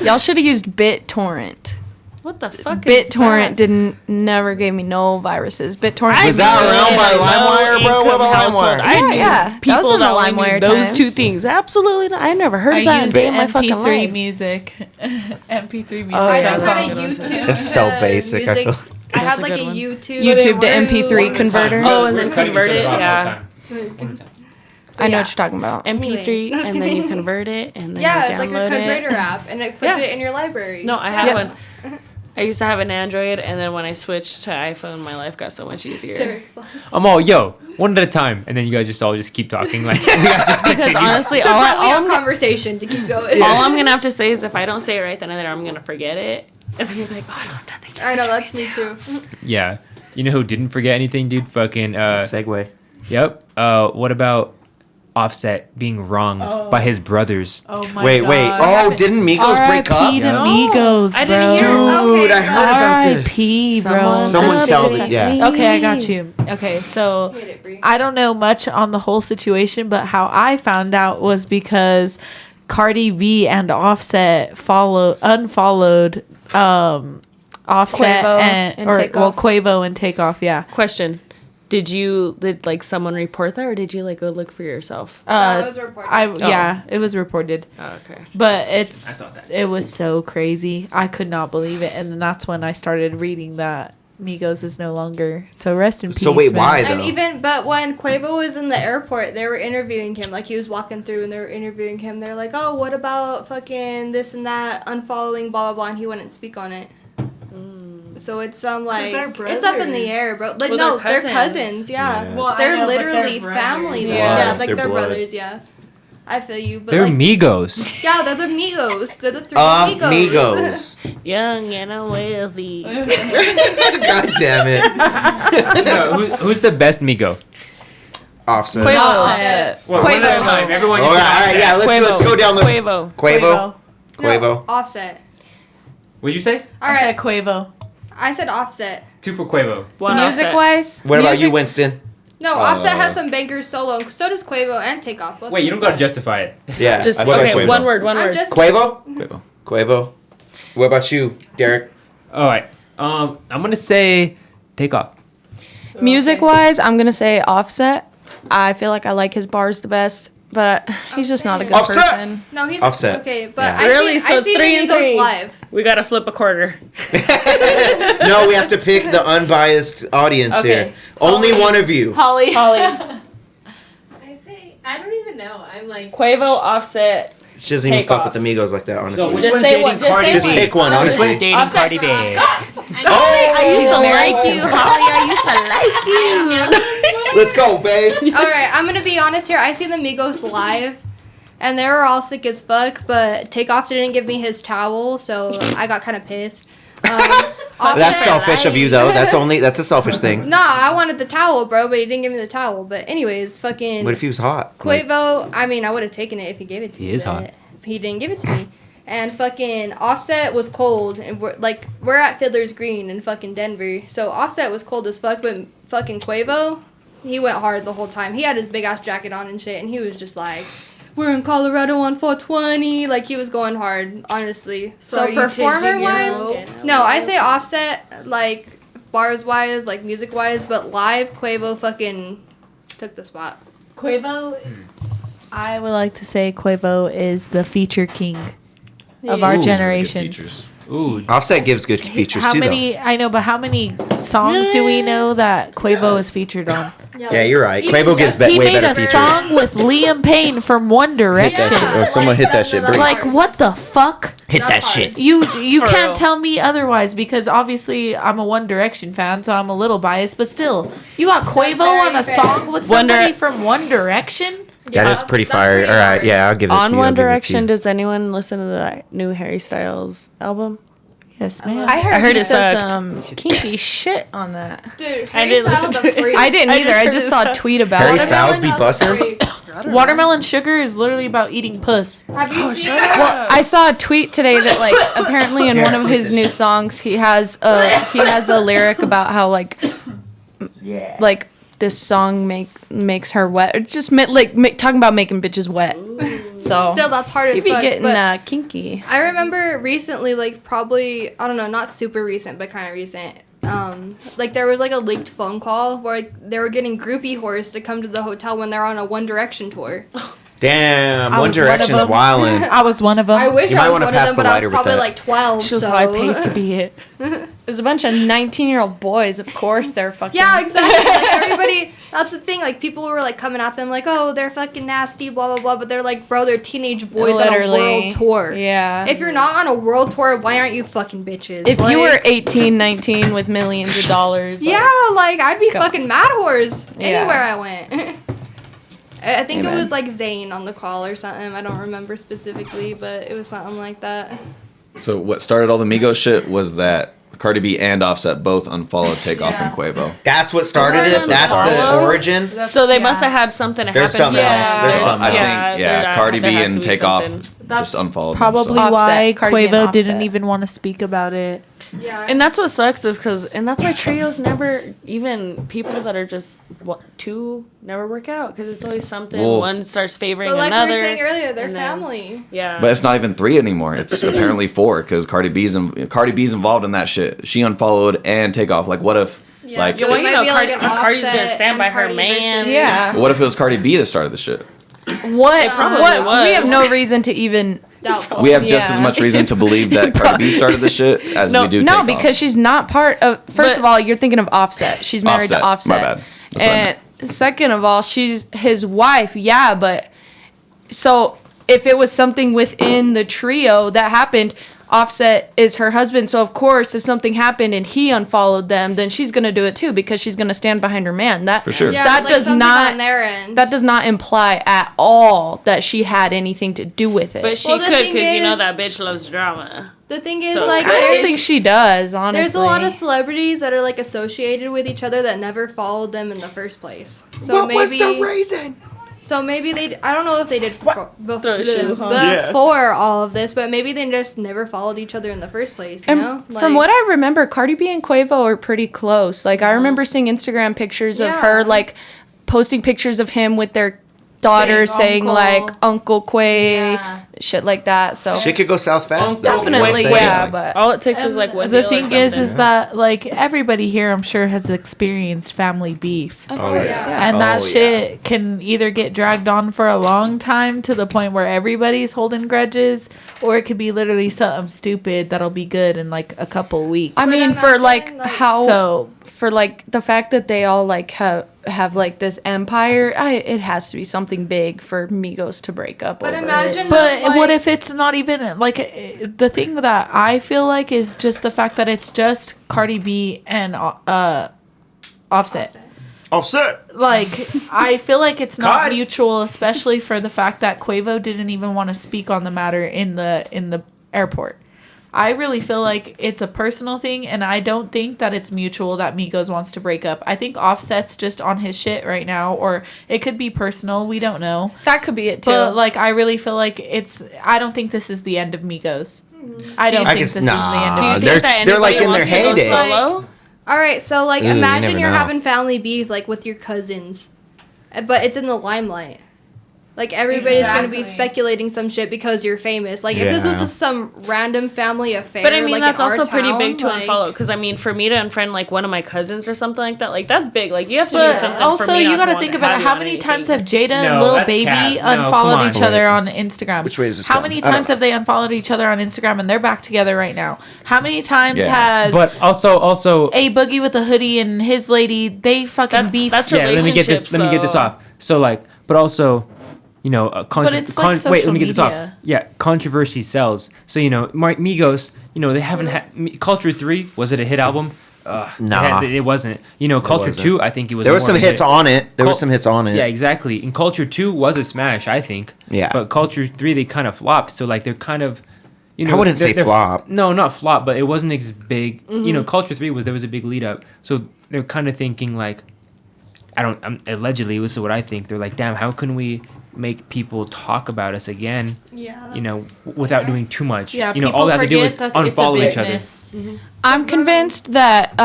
Y'all should have used BitTorrent. What the fuck is BitTorrent that? never gave me no viruses. BitTorrent Was that around by LimeWire, bro? What about LimeWire? I knew Yeah. That was people in the that only knew LimeWire those times. two things. Absolutely not. I never heard I that in used day of my fucking MP3 life. music. MP3 music. I yeah, just that's had a YouTube. That's so basic, I Music. feel. I had a like a good one. YouTube. to MP3 converter. Oh, and then convert it, yeah. I know Yeah. what you're talking about. MP3, Anyways. and then you convert it, and then Yeah, you it's like a download converter it. app, and it puts Yeah. it in your library. No, I have Yeah. one. I used to have an Android, and then when I switched to iPhone, my life got so much easier. Deryk's like- I'm all, yo, one at a time. And then you guys just keep talking. Like, we have just Because continue. honestly, It's a all brilliant conversation to keep going. I'm gonna have to say is if I don't say it right then and there, I'm gonna forget it, and then you'll be like, oh, I don't have nothing. I know, that's me too. Yeah. You know who didn't forget anything, dude? Fucking, Segway. yep. What about Offset being wronged by his brothers? Oh my Wait. God. Oh, didn't Migos break up? R.I.P. to Migos, I bro. didn't hear. Dude, I heard about this. R.I.P. bro. Someone tell me. Yeah. Okay, I got you. Okay, so Hit it, Bree. I don't know much on the whole situation, but how I found out was because Cardi B and Offset unfollowed Offset Quavo and and or Takeoff. Quavo and Takeoff. Yeah. Question: Did like someone report that, or did you like go look for yourself? That was reported. Yeah, it was reported. Oh, okay. But I thought that it was so crazy. I could not believe it, and then that's when I started reading that Migos is no longer. So rest in peace. So wait, man. why And though? but when Quavo was in the airport, they were interviewing him. Like, he was walking through and they were interviewing him. They're like, oh, what about fucking this and that, unfollowing, blah, blah, blah, and he wouldn't speak on it. So it's like, they're it's up in the brothers. air, bro. Like, Well, no, they're they're cousins. cousins, yeah. Yeah. Well, I they're know, but literally they're family. brothers. Yeah, Yeah, like they're they're blood. brothers, yeah. I feel you, but They're like, Migos. yeah, they're the Migos. They're the three Migos. Migos. Young and wealthy. God damn it. No, who's the best Migo? Offset. Quavo. Offset. Well, one at a time. Everyone All just right, all right, yeah. Let's go down the Quavo. Quavo. No, Quavo. Offset. What'd you say? All I said right, Quavo. I said Offset. 2 for Quavo. One Music Offset. wise, What about you, Winston? No, Offset has some bangers solo. So does Quavo and Takeoff. Both Wait, you don't gotta justify it. Yeah. Just I feel like okay. Quavo. One word. I'm just Quavo. Quavo. Quavo. What about you, Deryk? All right. I'm gonna say Takeoff. music wise, I'm gonna say Offset. I feel like I like his bars the best, but he's just not a good Offset! person. no, he's Offset. Okay, but Yeah. I Really? see, So I see 3 the and Migos 3. live. We gotta flip a quarter. No, we have to pick the unbiased audience Okay. here. Only one of you. Holly. I say, I don't even know. I'm like, Quavo, Offset. She doesn't even fuck Takeoff. with the Migos like that, honestly. which Just one's say dating one. Just Cardi say Just one. pick one, Which honestly. one's dating Offset. Cardi B? I Oh! I used to like you, Holly. I used to like you. Let's go, babe. All right, I'm gonna be honest here. I seen the Migos live, and they were all sick as fuck. But Takeoff didn't give me his towel, so I got kind of pissed. That's selfish of you, though. That's a selfish thing. Nah, I wanted the towel, bro, but he didn't give me the towel. But anyways, fucking. What if he was hot? Quavo, I mean, I would have taken it if he gave it to me. He is but hot. He didn't give it to me. And fucking Offset was cold, and we're at Fiddler's Green in fucking Denver. So Offset was cold as fuck, but fucking Quavo, he went hard the whole time. He had his big ass jacket on and shit, and he was just like, "We're in Colorado on 420." Like, he was going hard, honestly. So performer wise, no, I say Offset, like bars wise, like music wise, but live Quavo fucking took the spot. Quavo, I would like to say Quavo is the feature king of our generation. Ooh. Offset gives good features How too, many? I know, but how many songs do we know that Quavo is featured on? though. Yeah, you're right. Even Quavo gives Justin He way made better a features. song with Liam Payne from One Hit Direction. that shit. Oh, someone hit that shit. Bring it. Like, what the fuck? Hit that That's hard. shit. You For can't real. tell me otherwise, because obviously I'm a One Direction fan, so I'm a little biased. But still, you got Quavo very on a fair. song with Wonder- somebody from One Direction. That is pretty that's fire. pretty All right, hard. yeah, I'll give it to On you. One I'll give it to Direction, you. does anyone listen to the new Harry Styles album? Yes, ma'am. I heard, heard he it said sucked. some kinky shit on that. Dude, I Harry didn't Styles listen a to it. freak. I didn't either. I heard just it saw a sucked. tweet about Harry it. Styles be bussin'? Watermelon Sugar is literally about eating puss. Have you seen Well, I saw a tweet today that like apparently in one of his new songs he has a lyric about how like this song makes her wet. It's just talking about making bitches wet. So Still, that's hard he as be fuck. getting but kinky. I remember recently, like probably, I don't know, not super recent, but kind of recent. Like there was like a leaked phone call where they were getting groupie whores to come to the hotel when they're on a One Direction tour. Damn, I One was one of Direction's them. wildin'. I was one of them. I wish You might I was wanna one of pass them, the but I lighter was with probably that. like 12. She was so. I paid to be it. There's a bunch of 19-year-old boys. Of course they're fucking. Yeah, exactly. Like everybody, that's the thing. Like people were like coming at them, like, oh, they're fucking nasty, blah blah blah. But they're like, bro, they're teenage boys on a Literally. world tour. Yeah. If you're not on a world tour, why aren't you fucking bitches? If like, you were 18, 19 with millions of dollars. yeah, like I'd be Go. fucking mad whores Yeah. anywhere I went. I think Amen. it was like Zayn on the call or something. I don't remember specifically, but it was something like that. So what started all the Migos shit was that Cardi B and Offset both unfollowed Takeoff and Quavo. That's what started it? That's the origin? So they must have had something to There's happen. something else. There's something I else. think, there Cardi B has and to be Takeoff something. just unfollowed Probably them, so. why Offset, Cardi B and Quavo didn't Offset. even want to speak about it. Yeah. And that's what sucks is and that's why trios never, even people that are just two never work out because it's always something. Well- One starts favoring but like another. we were saying earlier, they're and then- family. Yeah. But it's not even 3 anymore. It's apparently 4 because Cardi B's involved in that shit. She unfollowed and Takeoff. Like, what if, Yeah, like, so well, it you might know, be like an Cardi's gonna Offset stand and by her Cardi man. versus- Yeah. what if it was Cardi B that started the shit? What? probably What? was. We have no reason to even. Doubtful. We have just Yeah. as much reason to believe that Cardi B started the shit as No, we do No, Takeoff. because she's not part of. First But- of all, you're thinking of Offset. She's married to Offset. Offset. My bad. That's what I And second of all, she's his wife. Yeah, but so if it was something within the trio that happened, Offset is her husband. So of course, if something happened and he unfollowed them, then she's gonna do it too because she's gonna stand behind her man. That For sure. Yeah, that it's like does something not on their end. that does not imply at all that she had anything to do with it. But she Well, the could thing because you know is- that bitch loves drama. The thing is, So like, I don't there's, think she does. Honestly, there's a lot of celebrities that are like associated with each other that never followed them in the first place. So reason? So maybe they, I don't know if they did Throw a shoe, huh? before all of this, but maybe they just never followed each other in the first place, you And know? from what I remember, Cardi B and Quavo are pretty close. Like I remember seeing Instagram pictures of her Yeah. like posting pictures of him with their daughter saying uncle. like Uncle Quay, Yeah. shit like that. So Shit could go south fast. though. definitely, You know what I'm yeah. saying? But All it takes is like one The deal or thing is something. that like everybody here, I'm sure, has experienced family beef. Oh, yeah. And that Oh, shit can either get dragged on for a long time to the point where everybody's holding grudges, or it could be literally something stupid that'll be good in like a couple weeks. I mean, for like how so for like the fact that they all like have like this empire, it has to be something big for Migos to break up. But over imagine it. But that, what like- if it's not even like the thing that I feel like is just the fact that it's just Cardi B and Offset. Offset. Like, I feel like it's not God. mutual, especially for the fact that Quavo didn't even want to speak on the matter in the airport. I really feel like it's a personal thing, and I don't think that it's mutual that Migos wants to break up. I think Offset's just on his shit right now, or it could be personal. We don't know. That could be it too. But, like, I really feel like I don't think this is the end of Migos. I don't think this is the end Do you of think Migos. that they're like anybody in their wants to go heyday. solo? All right, so like Ooh, you imagine never you're know. having family beef like with your cousins, but it's in the limelight. Like everybody's gonna be Exactly. speculating some shit because you're famous. Like if this was Yeah. just some random family affair, But I mean, like that's in our also pretty town, big to like, unfollow. Because I mean, for me to unfriend like one of my cousins or something like that, like that's big. Like you have to do But something. also, for me you not got to want think to about have it. you How on many anything. times have Jada and No, Lil that's Baby cap. No, come unfollowed on. each other on Instagram? Which way is this How going? many I don't times know. have they unfollowed each other on Instagram and they're back together right now? How many times Yeah. has But also, A Boogie with a hoodie and his lady, they fucking beef? That's yeah. Let me get this. relationships, Let me get this though. off. So like, but also, you know, But it's like wait. Let social me get this off. media. Yeah, controversy sells. So you know, Migos. You know, they haven't had Culture 3. Was it a hit album? Nah. it wasn't. You know, Culture wasn't. 2. I think it was. There were more some of a hits hit. on it. There were Cul- some hits on it. Yeah, exactly. And Culture 2 was a smash, I think. Yeah. But Culture 3, they kind of flopped. So like, they're kind of. You know, I wouldn't say they're- flop. No, not flop, but it wasn't as big. You Mm-hmm. know, Culture 3 there was a big lead up. So they're kind of thinking like, allegedly, this is what I think. They're like, damn, how can we make people talk about us again? Yeah, You know, that's without fair. doing too much. Yeah, you know, people all they have to do forget is that it's a unfollow each other. business. I'm convinced that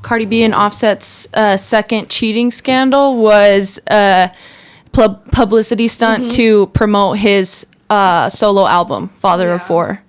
Cardi B and Offset's second cheating scandal was a publicity stunt to promote his solo album, Father of Yeah. Four.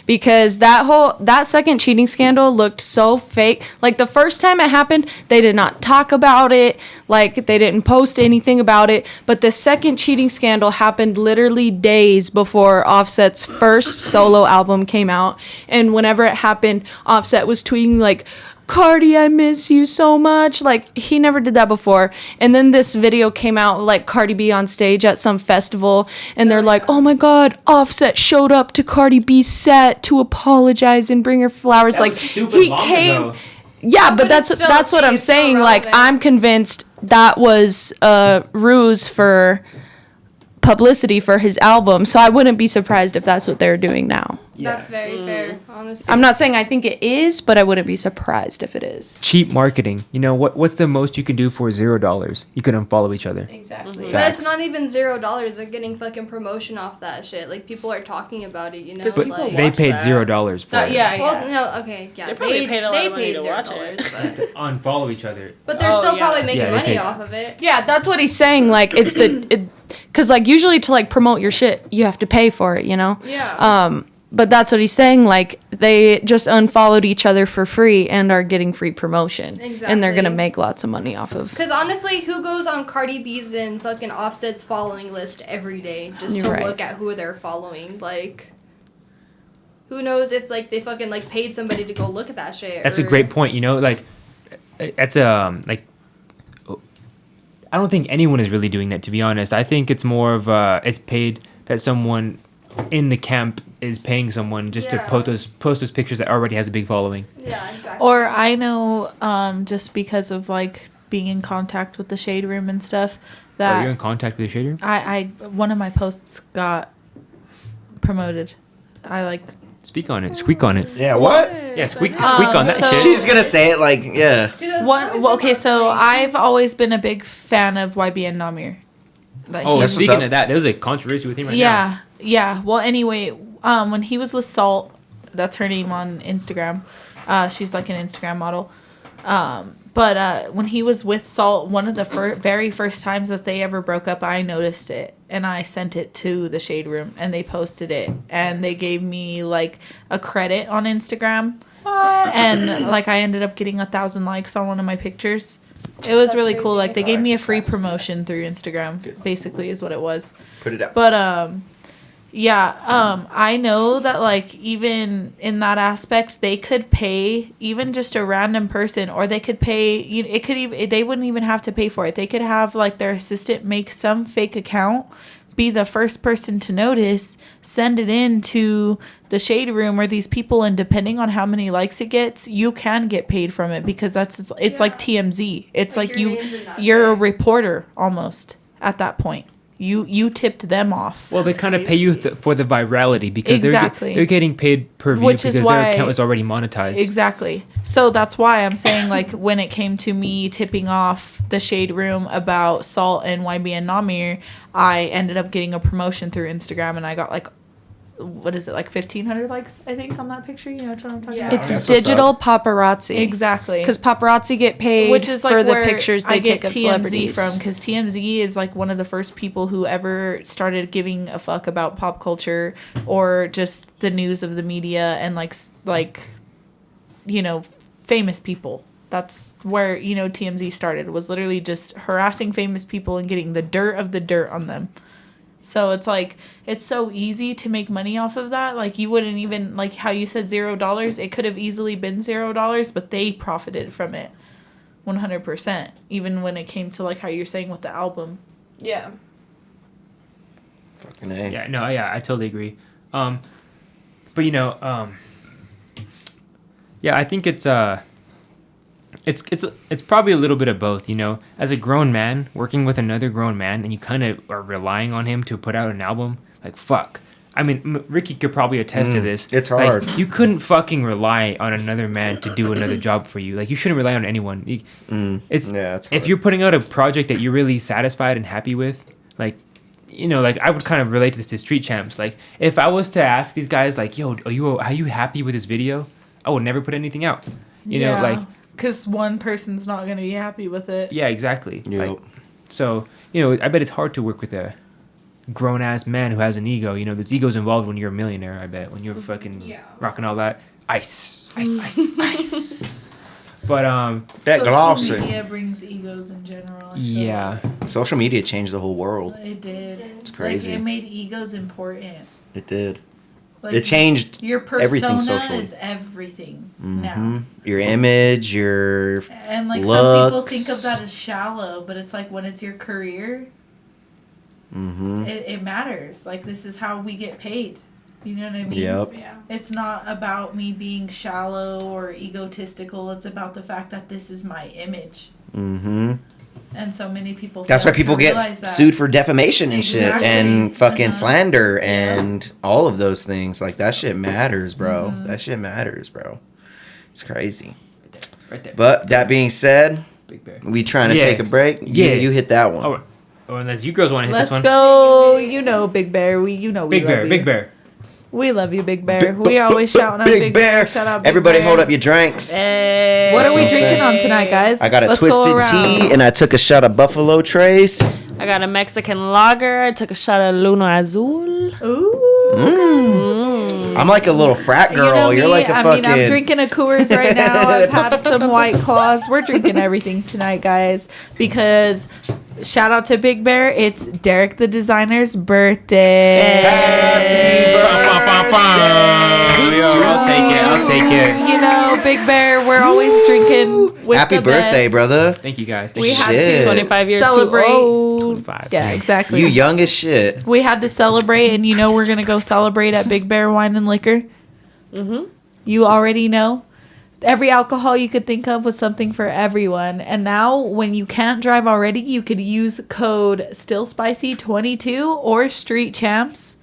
Because that second cheating scandal looked so fake. Like the first time it happened, they did not talk about it. Like they didn't post anything about it. But the second cheating scandal happened literally days before Offset's first solo album came out. And whenever it happened, Offset was tweeting like, Cardi, I miss you so much. Like, he never did that before. And then this video came out, like, Cardi B on stage at some festival. And they're like, oh my God, Offset showed up to Cardi B's set to apologize and bring her flowers. That like, was stupid he long came. ago. Yeah, but But that's it's still- what I'm it's still saying. Like, relevant. I'm convinced that was a ruse for publicity for his album. So I wouldn't be surprised if that's what they're doing now. That's very fair, honestly. I'm not saying I think it is, but I wouldn't be surprised if it is. Cheap marketing. You know, what's the most you can do for $0? You can unfollow each other. Exactly. But it's not even $0. They're getting fucking promotion off that shit. Like people are talking about it, you know. 'Cause But people Like, they watch paid that. $0 for it. Yeah, well, no, okay, yeah. They probably paid a lot of money to watch it. $0, Unfollow each other. but they're Oh, still yeah. probably making Yeah, they money paid. off of it. Yeah, that's what he's saying. Like, it's because like usually to like promote your shit, you have to pay for it, you know. Yeah. But that's what he's saying. Like, they just unfollowed each other for free and are getting free promotion, and they're gonna Exactly. make lots of money off of. Because honestly, who goes on Cardi B's and fucking Offset's following list every day just You're to right. look at who they're following? Like, who knows if like they fucking like paid somebody to go look at that shit? That's a or- great point. You know, like that's like I don't think anyone is really doing that. To be honest, I think it's more of it's paid that someone in the camp is paying someone just to Yeah. post those pictures that already has a big following. Yeah, exactly. Or I know, just because of like being in contact with the shade room and stuff, Are you in that contact with the shader? I one of my posts got promoted. I like Speak on it. Squeak on it. Yeah, what? Yeah, squeak on that so- shit. She's gonna say it like, yeah. one. Well, okay, so I've always been a big fan of YBN Namir. Like, Oh, That's what's speaking up. of that, there's a controversy with him right now. yeah, yeah. Well, anyway, when he was with Salt, that's her name on Instagram. She's like an Instagram model. But when he was with Salt, one of the very first times that they ever broke up, I noticed it. And I sent it to the Shade Room, and they posted it. And they gave me, like, a credit on Instagram. And, like, I ended up getting 1,000 likes on one of my pictures. It was really cool. Like, they gave me a free promotion through Instagram, basically, is what it was. Put it up. But yeah, I know that like even in that aspect, they could pay even just a random person, or they could pay. It could even they wouldn't even have to pay for it. They could have like their assistant make some fake account, be the first person to notice, send it in to the shade room or these people, and depending on how many likes it gets, you can get paid from it, because it's like TMZ. It's like you're a reporter almost at that point. You tipped them off. Well, they kind of pay you for the virality, because Exactly. they're getting paid per view, Which because is their why- account was already monetized. Exactly. So that's why I'm saying, like, when it came to me tipping off the shade room about Salt and YB and Namir, I ended up getting a promotion through Instagram, and I got like, what is it, like 1,500 likes, I think, on that picture. You know what I'm talking about? It's That's what's digital paparazzi. Exactly. Because paparazzi get paid Which is like for the where pictures they I get take of TMZ celebrities. from, because TMZ is like one of the first people who ever started giving a fuck about pop culture or just the news of the media, and like you know, famous people. That's where, you know, TMZ started, was literally just harassing famous people and getting the dirt of the dirt on them. So it's like, it's so easy to make money off of that. Like, you wouldn't even, like how you said $0, it could have easily been $0, but they profited from it 100%. Even when it came to like how you're saying with the album. Yeah. Fucking A. Yeah, no, yeah, I totally agree. But you know, yeah, I think it's probably a little bit of both, you know. As a grown man working with another grown man, and you kind of are relying on him to put out an album, like, fuck. I mean, Ricky could probably attest to this. It's Like, hard. you couldn't fucking rely on another man to do another job for you. Like, you shouldn't rely on anyone. It's Yeah, it's if hard. you're putting out a project that you're really satisfied and happy with, like, you know, like, I would kind of relate to this to Street Champs. Like, if I was to ask these guys, like, yo, are you happy with this video? I would never put anything out. You know, like, because one person's not going to be happy with it. yeah, exactly. Yep. Like, so, you know, I bet it's hard to work with a grown-ass man who has an ego. You know, there's egos involved when you're a millionaire, I bet. When you're fucking rocking all that. Ice. But, That Social glossy. media brings egos in general. I feel yeah. Social media changed the whole world. like. It did. It's crazy. Like, it made egos important. It did. Like, It changed your persona everything social. is everything now. Your image, your And like some people looks. think of that as shallow, but it's like when it's your career, it matters. Like, this is how we get paid. You know what I mean? Yep. Yeah. It's not about me being shallow or egotistical. It's about the fact that this is my image. Mm-hmm. And so many people. That's fail why people to get realize that. sued for defamation and Exactly. shit, and fucking Uh-huh. slander and all of those things. Like, that shit matters, bro. Mm-hmm. That shit matters, bro. It's crazy. Right there. But that being said, Big Bear. we trying to Yeah. take a break. Yeah. You hit that one. Oh, unless you girls want to hit Let's this one. go. You know, Big Bear. We love Big Bear, you. Big Bear. We love you, Big Bear. We always shouting out Big Bear. Shout out Big Everybody Bear. hold up your drinks. Hey. What are we That's what I'm drinking saying. on tonight, guys? I got a Let's go twisted around. tea and I took a shot of Buffalo Trace. I got a Mexican lager. I took a shot of Luna Azul. Ooh. I'm like a little frat girl. You know me, You're like a I fucking. mean, I'm drinking a Coors right now. I've had some White Claws. We're drinking everything tonight, guys, because shout out to Big Bear. It's Deryk the designer's birthday. I'll take it. You know, Big Bear, we're always drinking with Happy the birthday, best. brother. Thank you guys. Thank We you. had Shit. to 25 years celebrate. too old. 25. Yeah, exactly. You young as shit. We had to celebrate, and you know we're gonna go celebrate at Big Bear Wine and Liquor. Mm-hmm. You already know. Every alcohol you could think of was something for everyone. And now, when you can't drive already, you could use code StillSpicy22 or Street Champs,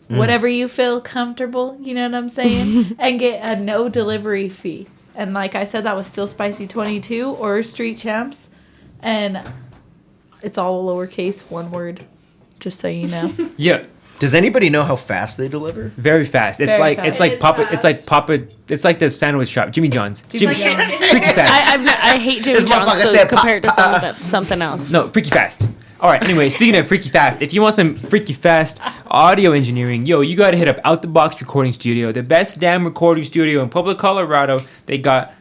whatever you feel comfortable. You know what I'm saying? And get a no delivery fee. And like I said, that was StillSpicy22 or Street Champs, and it's all lowercase, one word. Just so you know. Yeah. Does anybody know how fast they deliver? Very fast. It's Very like fast. it's like It is Papa. fast. It's like Papa. It's like the sandwich shop, Jimmy John's. Jimmy, John's. freaky fast. I hate Jimmy This John's, motherfucker so said compare it to something else. No, freaky fast. All right. Anyway, speaking of freaky fast, if you want some freaky fast audio engineering, yo, you gotta hit up Out the Box Recording Studio, the best damn recording studio in Pueblo, Colorado. They got.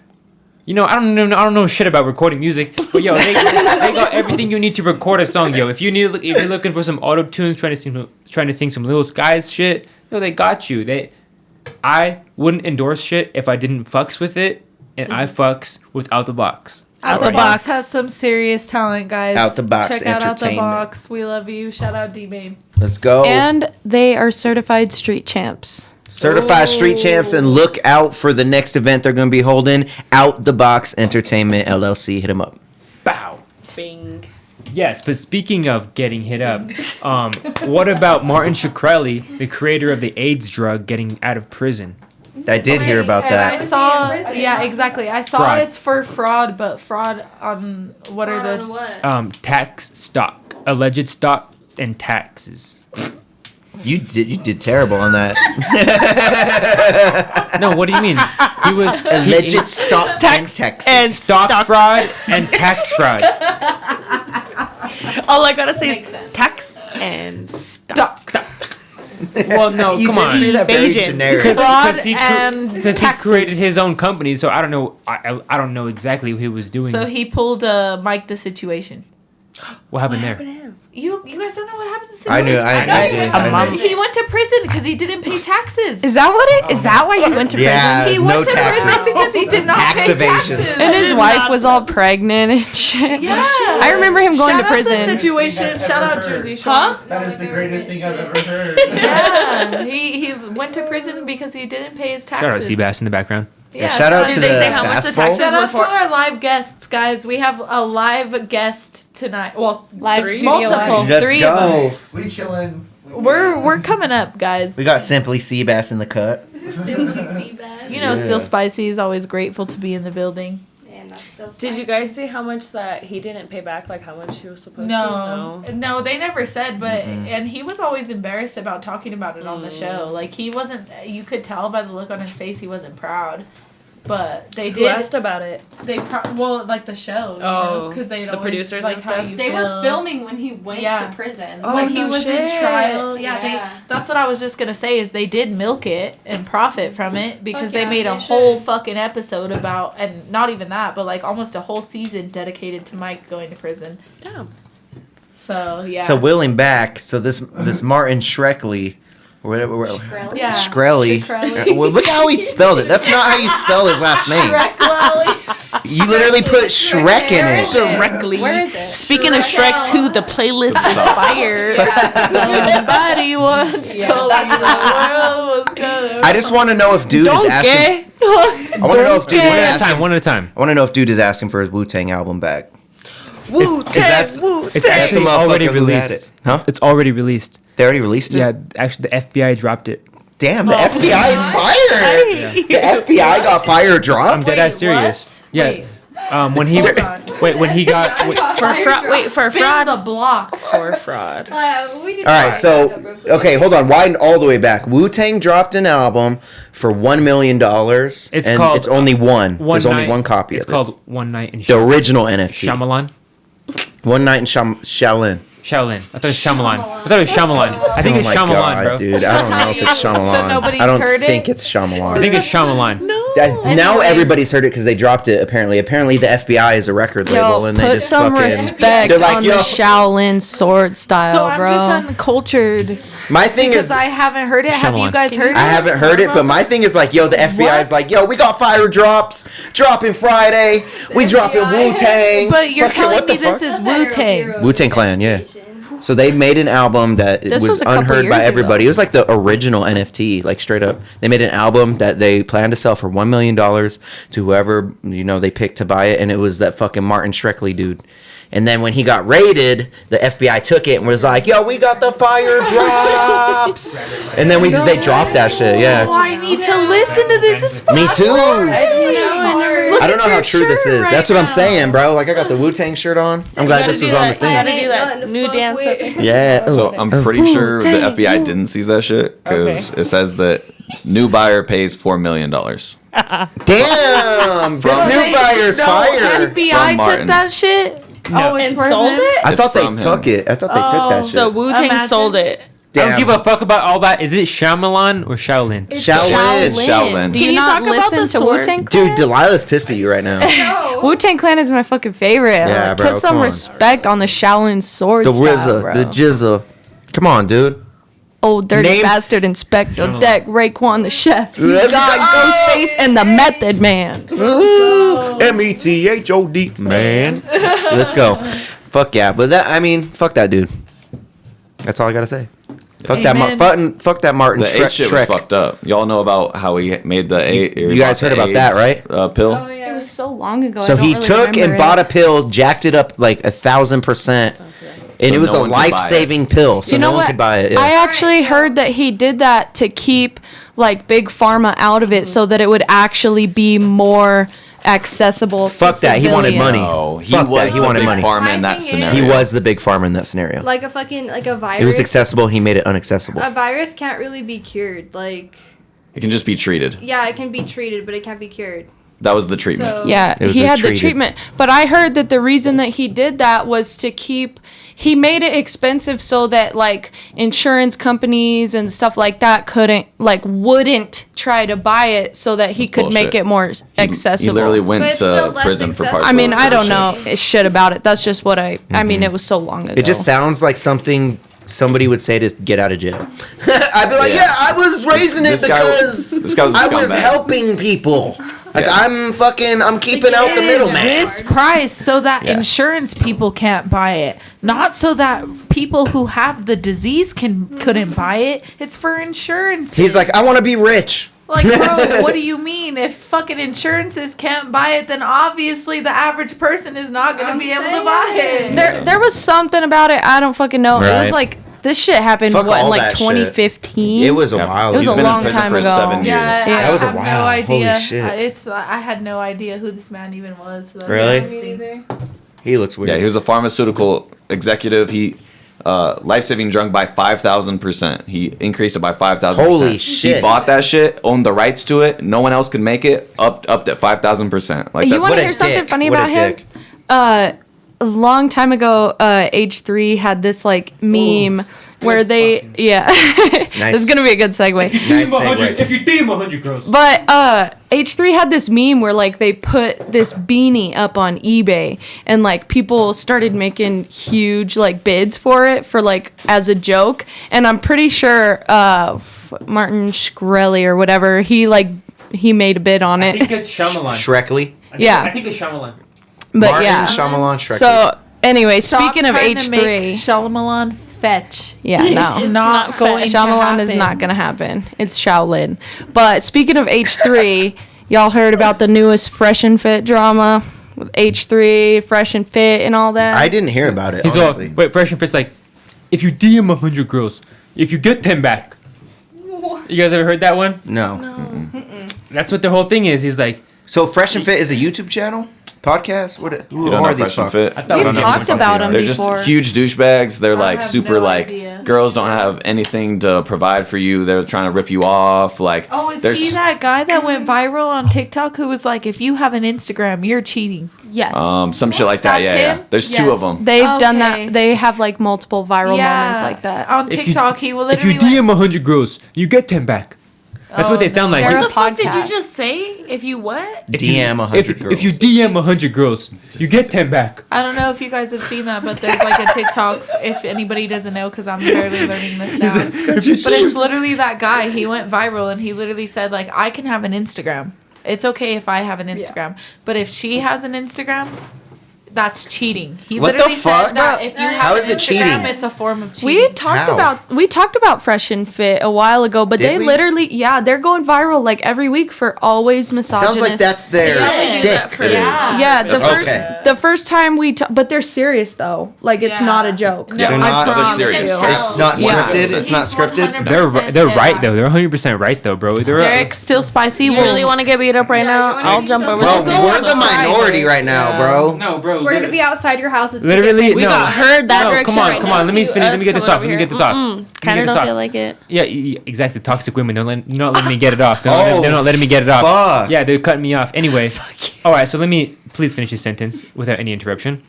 You know, I don't know shit about recording music, but yo, they got everything you need to record a song, yo. If you're looking for some auto tunes, trying to sing some Little Skies shit, yo, they got you. I wouldn't endorse shit if I didn't fucks with it, and I fucks with Out the Box. Out the Box has some serious talent, guys. Out the Box Check out Out the Entertainment. Box. We love you. Shout out D-Babe. Let's go. And they are certified street champs. Certified street champs, and look out for the next event they're going to be holding. Out the Box Entertainment LLC. Hit them up. Bow. Bing. Yes, but speaking of getting hit up, what about Martin Shkreli, the creator of the AIDS drug, getting out of prison? I did hear about And I that. saw, yeah, exactly. I saw Fraud. it's for fraud, but fraud on what are On those? what? Tax stock, alleged stock, and taxes. You did terrible on that. No, what do you mean? He was Alleged stock and Texas. and stock fraud and tax fraud. All I gotta say Makes is sense. tax and stock. Well, no, You come did on. say that very Asian. generic. Fraud Because and he taxes. created his own company, so I don't know. I don't know exactly what he was doing. So he pulled Mike the Situation. What happened there? You guys don't know what happened to I knew. Situation? I did. I knew. He went to prison because he didn't pay taxes. Is that what it? Is that why he went to prison? Yeah, He no went to taxes. prison because he did not Tax pay evasion. taxes. And his wife was all pregnant and shit. Yeah. I remember him going Shout to out prison. The situation. Shout out Jersey Shore. Huh? That is the greatest thing I've ever heard. Yeah, he went to prison because he didn't pay his taxes. Shout out Seabass in the background. Yeah, Shout out Did to they the say how much the basketball. taxes Shout out to were for? our live guests, guys. We have a live guest tonight. Well, Live three? studio Multiple. audience. Let's Three of them. go. We chillin'. We're coming up, guys. We got Simply Seabass in the cut. You know, Yeah. Still Spicy is always grateful to be in the building. And that's still Did you spicy. guys see how much that he didn't pay back? Like how much he was supposed No, to? no, they never said, but and he was always embarrassed about talking about it on the show. Like he wasn't. You could tell by the look on his face he wasn't proud. But they Who did. asked about it? Well, like the show. Oh, because they the producers like and how stuff? you They were feel. filming when he went Yeah. to prison. Oh, Like he no was shit. in trial. Yeah, Yeah. that's what I was just gonna say is they did milk it and profit from it because Fuck they yeah, made a they whole should. fucking episode about, and not even that, but like almost a whole season dedicated to Mike going to prison. Damn. So yeah. So willing back. So this Martin Shkreli, whatever. yeah. Shkreli. Shkreli. Well, look how he spelled it. That's not how you spell his last name. You literally put Shrek in it. Directly. Where is it? Speaking of Shrek 2, the playlist inspired. Somebody once told me the world was gonna. I just want to know if dude is asking. I want to know if dude is One at a asking. time. One at a time. I want to know if dude is asking for his Wu-Tang album back. It's That's a actually already motherfucker who had released. it. Huh? It's already released. They already released it? Yeah, actually, the FBI dropped it. Damn, the FBI is fired. The FBI got fire I'm drops. dead ass serious. what? Yeah. Wait. When he when he got For fraud. Wait, for Spin fraud. the block. For fraud. All right, so okay, hold on. Wind all the way back. Wu-Tang dropped an album for $1 million. It's and called it's only one. There's only Night- one copy It's of it. called One Night in The original NFT. Shyamalan. One Night in Shaolin. Shaolin. I thought it was Shyamalan. I thought it was Shyamalan. I think Oh it's my Shyamalan, God, bro. dude. I don't know if it's Shyamalan. nobody's I don't heard it? think it's Shyamalan. I think it's Shyamalan. Now everybody's heard it because they dropped it. Apparently, the FBI is a record label, Yo, and they put just some fucking. respect They're like, on yo. the Shaolin sword style, So I'm bro. just uncultured My thing because is, I haven't heard it. Have you Shyamalan. guys heard it? I haven't heard it, but my thing is like, yo, the FBI is What? like, yo, we got fire drops dropping Friday. We dropping Wu Tang. But you're telling me this is Wu-Tang. Wu-Tang Clan, yeah. So they made an album that This was was a couple unheard by years everybody. ago. It was like the original NFT, like straight up. They made an album that they planned to sell for $1 million to whoever they picked to buy it, and it was that fucking Martin Shkreli dude. And then when he got raided, the FBI took it and was like, "Yo, we got the fire drops." And then they dropped that shit. Yeah, Oh, I need to listen to this. It's fun. me too. Look I don't at know how your true this shirt is. right That's what I'm now. saying, bro. Like I got the Wu-Tang shirt on. I'm glad this was on the Gotta thing. do that new dance. Yeah. So I'm pretty sure the FBI didn't seize that shit because it says that new buyer pays $4 million. Damn, this new buyer's fire. FBI From Martin. took that shit. Oh, it's And worth sold it? I It's thought they from him. took it. I thought they took that shit. So Wu-Tang Imagine. sold it. I don't Damn. give a fuck about all that. Is it Shyamalan or Shaolin? Shaolin. Shaolin. Do Can you you not talk about listen the to sword? Wu-Tang Clan? Dude, Delilah's pissed at you right now. Wu-Tang Clan is my fucking favorite. Yeah, Like, bro, put some come on. respect on the Shaolin sword The style, RZA, bro. the Jizza. Come on, dude. old dirty Name- bastard Inspector Shyamalan. Deck, Raekwon the chef. You Let's got go. Ghostface and the Method Man. METHOD, man. Let's go. Fuck yeah. But that, I mean, fuck that dude. That's all I gotta say. Fuck that, fuck that Martin The Shrek. shit was fucked up. Y'all know about how he made the eight. You guys heard about that, right? Pill. Oh yeah. It was so long ago. So he took and bought a pill, jacked it up like 1,000%, and So it was no a one could buy it. life-saving pill. So You know no one what? could buy it. Yeah. I actually Alright, so- heard that he did that to keep like big pharma out of it, so that it would actually be more accessible. Fuck to that. He wanted money. civilians. No, he Fuck that, was he the wanted big money. pharma in My that thing is- scenario. He was the big pharma in that scenario. Like a fucking like a virus. It was accessible. He made it unaccessible. A virus can't really be cured. Like It can just be treated. yeah, it can be treated, but it can't be cured. That was the treatment. So Yeah, It was he a had the treated. treatment. But I heard that the reason that he did that was to keep. He made it expensive so that like insurance companies and stuff like that wouldn't try to buy it, so that he could make bullshit. it more He accessible. literally went But it's still to less prison for accessible. parts. I mean, of I the don't shit. know shit about it. That's just what I mean, it was so long ago. It just sounds like something somebody would say to get out of jail. I'd be like, Yeah. yeah, I was raising it This guy- because this guy was a I was scumbag. helping people. Like Yeah. I'm keeping out the It is middleman. this price so that Yeah. insurance people can't buy it, not so that people who have the disease couldn't buy it. It's for insurance. He's like, I want to be rich. Like, bro, what do you mean? If fucking insurances can't buy it, then obviously the average person is not going to I'm be able to saying. buy it. there was something about it. I don't fucking know. It Right. was like this shit happened Fuck what in all like that shit. 2015. It was a Yeah. while. It was He's a been long in prison time for ago. 7 years. Yeah, Yeah. That was a I have while. no idea. Holy shit. I had no idea who this man even was. So that's Really? interesting. He looks weird. Yeah, he was a pharmaceutical executive. He life-saving drug by 5,000%. He increased it by 5,000%. Holy shit. He bought that shit, owned the rights to it. No one else could make it. Upped at 5,000%. Like You that's want what to a hear something dick. funny What a about him? dick. A long time ago, H3 had this like meme where they this is gonna be a good segue. Nice segue. If you deem 100 girls. But H3 had this meme where like they put this beanie up on eBay, and like people started making huge like bids for it for like as a joke, and I'm pretty sure Martin Shkreli or whatever he made a bid on I it. think it's Shyamalan. Shrekley. Yeah. I think it's Shyamalan. But Martin yeah. Shyamalan Shrekley. So anyway, Stop speaking of trying to make H3, Shyamalan fetch. yeah, no. It's not going to Shyamalan is happen. not gonna happen. It's Shaolin. But speaking of H3, y'all heard about the newest Fresh and Fit drama with H3, Fresh and Fit, and all that? I didn't hear about it, He's all, honestly. wait, Fresh and Fit's like, if you DM 100 girls, if you get 10 back. You guys ever heard that one? No. That's what the whole thing is. He's like, So Fresh and Fit is a YouTube channel? Podcast? Who You don't are know these Fresh and fucks? Fit? I thought We've I don't know talked what the fuck about they them are. They're before. just huge douchebags. They're like have super no like idea. girls don't have anything to provide for you. They're trying to rip you off. Like Oh, is there's he that guy that went viral on TikTok who was like, if you have an Instagram, you're cheating? Yes. some shit like that. That's Yeah. him? There's two of them. They've done Okay. that. They have like multiple viral moments like that. On If you- TikTok, he will If you literally DM 100 girls, you get 10 back. That's what they sound like. They're You- a What the fuck did you podcast. just say? If you what? if you- DM 100 if, girls. If you DM 100 girls, you get 10 back. I don't know if you guys have seen that, but there's like a TikTok, if anybody doesn't know, because I'm barely learning this now. If you But it's literally that guy. He went viral and he literally said, like, I can have an Instagram. It's okay if I have an Instagram. But if she has an Instagram, that's cheating. He What the literally fuck? said that if you have How an is it Instagram, cheating? it's a form of cheating. We talked about Fresh and Fit a while ago, but Did they we? literally they're going viral like every week for always misogynist. Sounds like that's their Yeah, they do that shtick. for- It is. Yeah, Okay. the first time but they're serious though. Like it's Yeah. not a joke. No, They're I not- they're promise serious. you. It's not Yeah. scripted. It's not He's scripted. 100% They're right dead though. They're ass. 100% right though, bro. They're Deryk, still spicy. You really want to get beat up right Yeah, now? you wanna I'll be jump just- over Bro, this. Go we're on the the side. minority right now, bro. No, bro. We're gonna be outside your house with Literally, We no. got heard that No, direction. come on, right come now. on. Let me finish. Let me get this off. Let me get this off. Let me Kind get of this don't off. feel like it. Yeah, exactly. Toxic women. You're not letting me get it off. They're not letting me get it off. fuck. Yeah, they're cutting me off. Anyway. All right, so let me please finish this sentence without any interruption.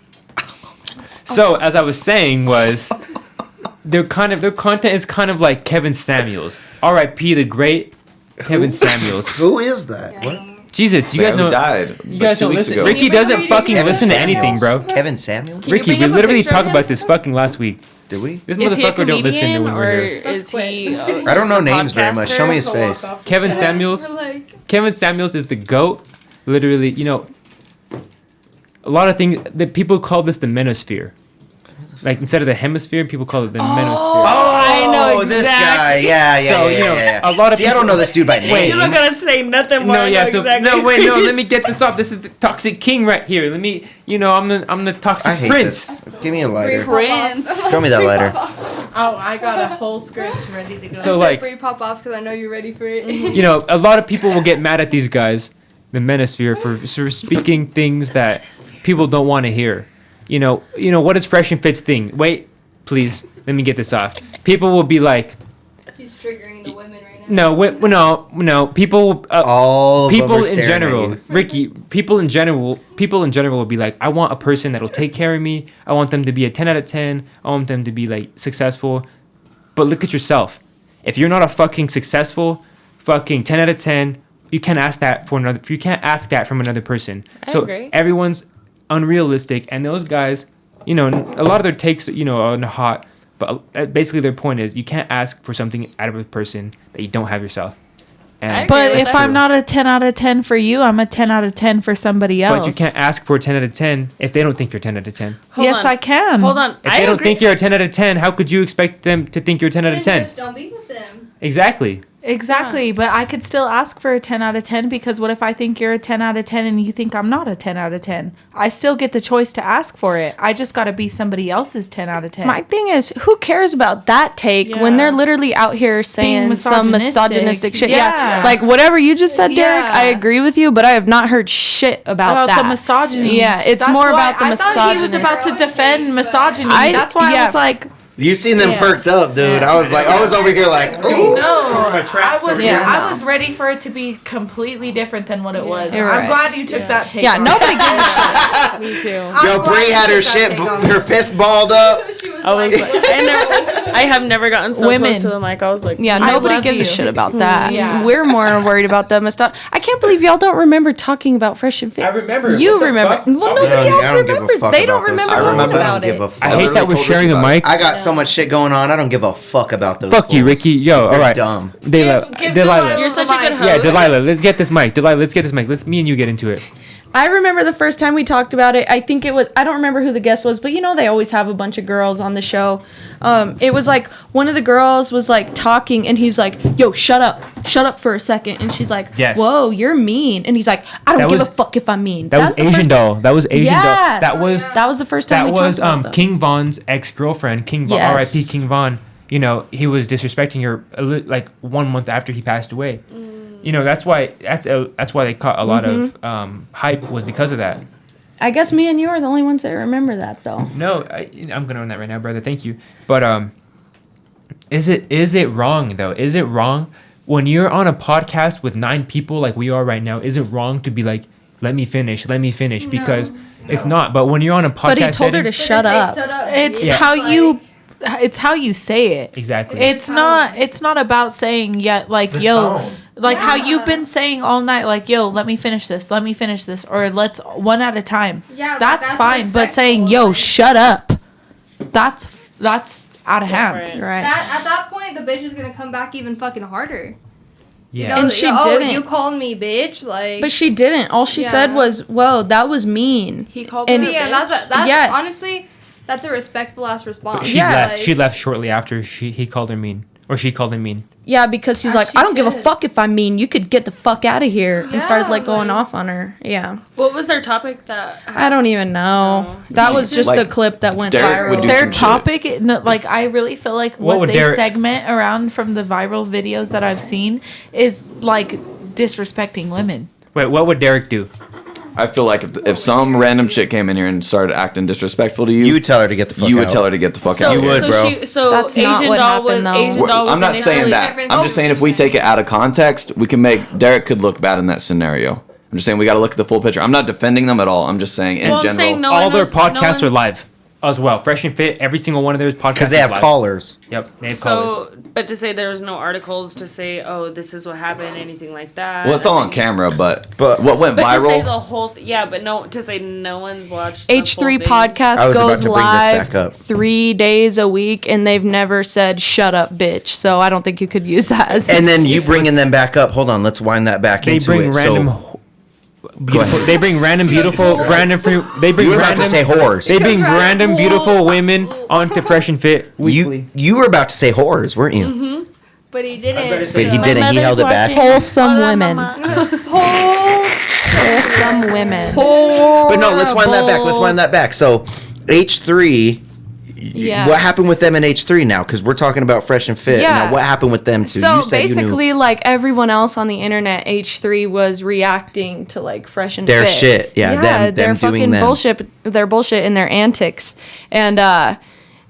So, as I was saying was their content is kind of like Kevin Samuels. R.I.P. the great Kevin Samuels. Who is that? What? Jesus, you Yeah, guys who know. died You guys 2 don't weeks listen. ago. Ricky Can you bring doesn't me fucking Kevin listen to Samuels? anything, bro. Kevin Samuels? Ricky, bring we up a literally picture talked of about him? this fucking last week. Did we? This Is he a motherfucker don't listen to comedian when or we're here. is he? I don't know names very much. Show me his face. Kevin Samuels. Kevin Samuels is the GOAT. Literally, you know, a lot of things that people call this the manosphere. Like instead of the hemisphere, people call it the manosphere. Oh, I know this guy. Yeah. So, you know, a lot of See, I don't people- know this dude by name. You're not gonna say nothing more. No, yeah. So exactly. no, wait, no. Let me get this off. This is the toxic king right here. Let me, you know, I'm the toxic I hate prince. this. Give me a lighter. Prince. Show me that lighter. Oh, I got a whole script ready to go. So, I like- said Bree pop off because I know you're ready for it. You know, a lot of people will get mad at these guys, the manosphere, for speaking things that people don't want to hear. You know what is Fresh and Fit's thing? Wait, please, let me get this off. People will be like, He's triggering the women right now. no. People, All of them people are in staring at general, you. Ricky. People in general will be like, I want a person that'll take care of me. I want them to be a 10 out of 10. I want them to be like successful. But look at yourself. If you're not a fucking successful, fucking 10 out of 10, you can't ask that for another. You can't ask that from another person. I So agree. everyone's unrealistic, and those guys, you know, a lot of their takes, you know, are hot. But basically, their point is you can't ask for something out of a person that you don't have yourself. And But agree with if that. I'm not a 10 out of 10 for you, I'm a 10 out of 10 for somebody else. But you can't ask for a 10 out of 10 if they don't think you're 10 out of 10. Hold Yes, on. I can. Hold on. If I they don't agree. think you're a 10 out of 10, how could you expect them to think you're a 10 out of 10? Just don't be with them. Exactly. Exactly, but I could still ask for a 10 out of 10 because what if I think you're a 10 out of 10 and you think I'm not a 10 out of 10? I still get the choice to ask for it. I just got to be somebody else's 10 out of 10. My thing is, who cares about that take when Yeah. they're literally out here saying some misogynistic shit? Yeah. Like whatever you just said, Deryk, Yeah. I agree with you, but I have not heard shit about that. the misogyny. Yeah, it's That's more why about the I thought he was misogyny. about to defend misogyny. I- That's why I yeah. was like, You seen them perked up, dude. I was over here like, ooh. no. Yeah, I was ready for it to be completely different than what it was. You're I'm right. glad you took that take. Yeah, on. nobody gives a shit. Me too. Yo, Bree had her shit, her fist balled up. She was I was like, I have never gotten so Women. close to the mic. I was like, Yeah, I nobody love gives a you. shit about that. Yeah. We're more worried about the misogyny. I can't believe y'all don't remember talking about Fresh and Fit. I remember. You What the remember. fuck? Well, Oh, nobody yeah, else I don't give a remembers. fuck They don't about those remember photos. talking I don't about give it. a fuck. I hate that we're sharing a mic. I got so much shit going on. I don't give a fuck about those. Fuck you, fools. Ricky. Yo, They're all right. dumb. Give Delilah. You're such a good host. Yeah, Delilah. Let's get this mic. Delilah, let's get this mic. Let's me and you get into it. I remember the first time we talked about it. I think it was, I don't remember who the guest was, but you know they always have a bunch of girls on the show. It was like one of the girls was like talking and he's like, yo, shut up for a second. And she's like, Yes. whoa, you're mean. And he's like, I don't That give was- a fuck if I'm mean. That was That's the Asian first- doll. That was Asian doll. Yeah. That was the first time that we was talked about them. King Von's ex-girlfriend. King Von, Yes. R.I.P. King Von. You know, he was disrespecting her like 1 month after he passed away. You know, that's why they caught a lot of hype was because of that. I guess me and you are the only ones that remember that though. No, I'm gonna own that right now, brother. Thank you. But is it wrong though? Is it wrong when you're on a podcast with 9 people like we are right now? Is it wrong to be like, let me finish, because it's not. But when you're on a podcast, But he told her to shut up. It's Yeah. how you. It's how you say it. Exactly. It's not about saying yo, like how you've been saying all night, like yo, let me finish this, or let's one at a time. Yeah, that's that's fine. But respectful, saying yo, like- shut up, that's out of hand. Right. At that point, the bitch is gonna come back even fucking harder. yeah. You know, And she oh, didn't. you called me bitch, like. But she didn't. All she said Yeah. was, "Whoa, that was mean." He called And- her See, a and bitch. that's Yeah. honestly, that's a respectful ass response. But she Yeah. left. Like- She left shortly after he called her mean, or she called him mean. Yeah, because he's like, she I don't give a should. fuck if I'm mean. You could get the fuck out of here. And started Yeah, like going like- off on her. Yeah. What was their topic? That I don't even know. That was just Like, the clip that went Deryk would viral. do Their some shit. topic, like I really feel like What what would they Deryk- segment around from the viral videos that I've seen is like disrespecting women. Wait, what would Deryk do? I feel like if some random chick came in here and started acting disrespectful to you, You would tell her to get the fuck you out. would tell her to get the fuck out. You would, bro. So That's not Asian what doll was happened, though. Asian doll was I'm not saying initially- that. I'm just saying if we take it out of context, we can make Deryk could look bad in that scenario. I'm just saying we got to look at the full picture. I'm not defending them at all. I'm just saying in Well, I'm general. saying no All one their knows- no podcasts one- are live. as well. Fresh and Fit, every single one of those podcasts. Because they have live. callers. Yep, they have callers. So, but to say there was no articles to say, oh, this is what happened, anything like that. Well, it's all on camera, but what went But to say viral? the whole, yeah, but no, to say no one's watched. the H3 full thing. podcast I was about goes to bring this live back up. 3 days a week, and they've never said "shut up, bitch." So I don't think you could use that as. And then you bringing them back up. Hold on, let's wind that back They into bring it. random. So, Beautiful, they bring random beautiful they bring you were about random to say whores. they bring random beautiful women onto Fresh and Fit weekly. You were about to say whores, weren't you? But he didn't. But he My didn't. He held it back. mother's Wholesome Hola, women. mama. Wholesome women. But no, let's wind that back. Let's wind that back. So, H3. Yeah. What happened with them in H3 now? Because we're talking about Fresh and Fit. Yeah. Now, what happened with them too? So you said you knew basically, like everyone else on the internet, H3 was reacting to like Fresh and Their Fit. shit. Yeah, them their doing fucking them. bullshit and their antics. And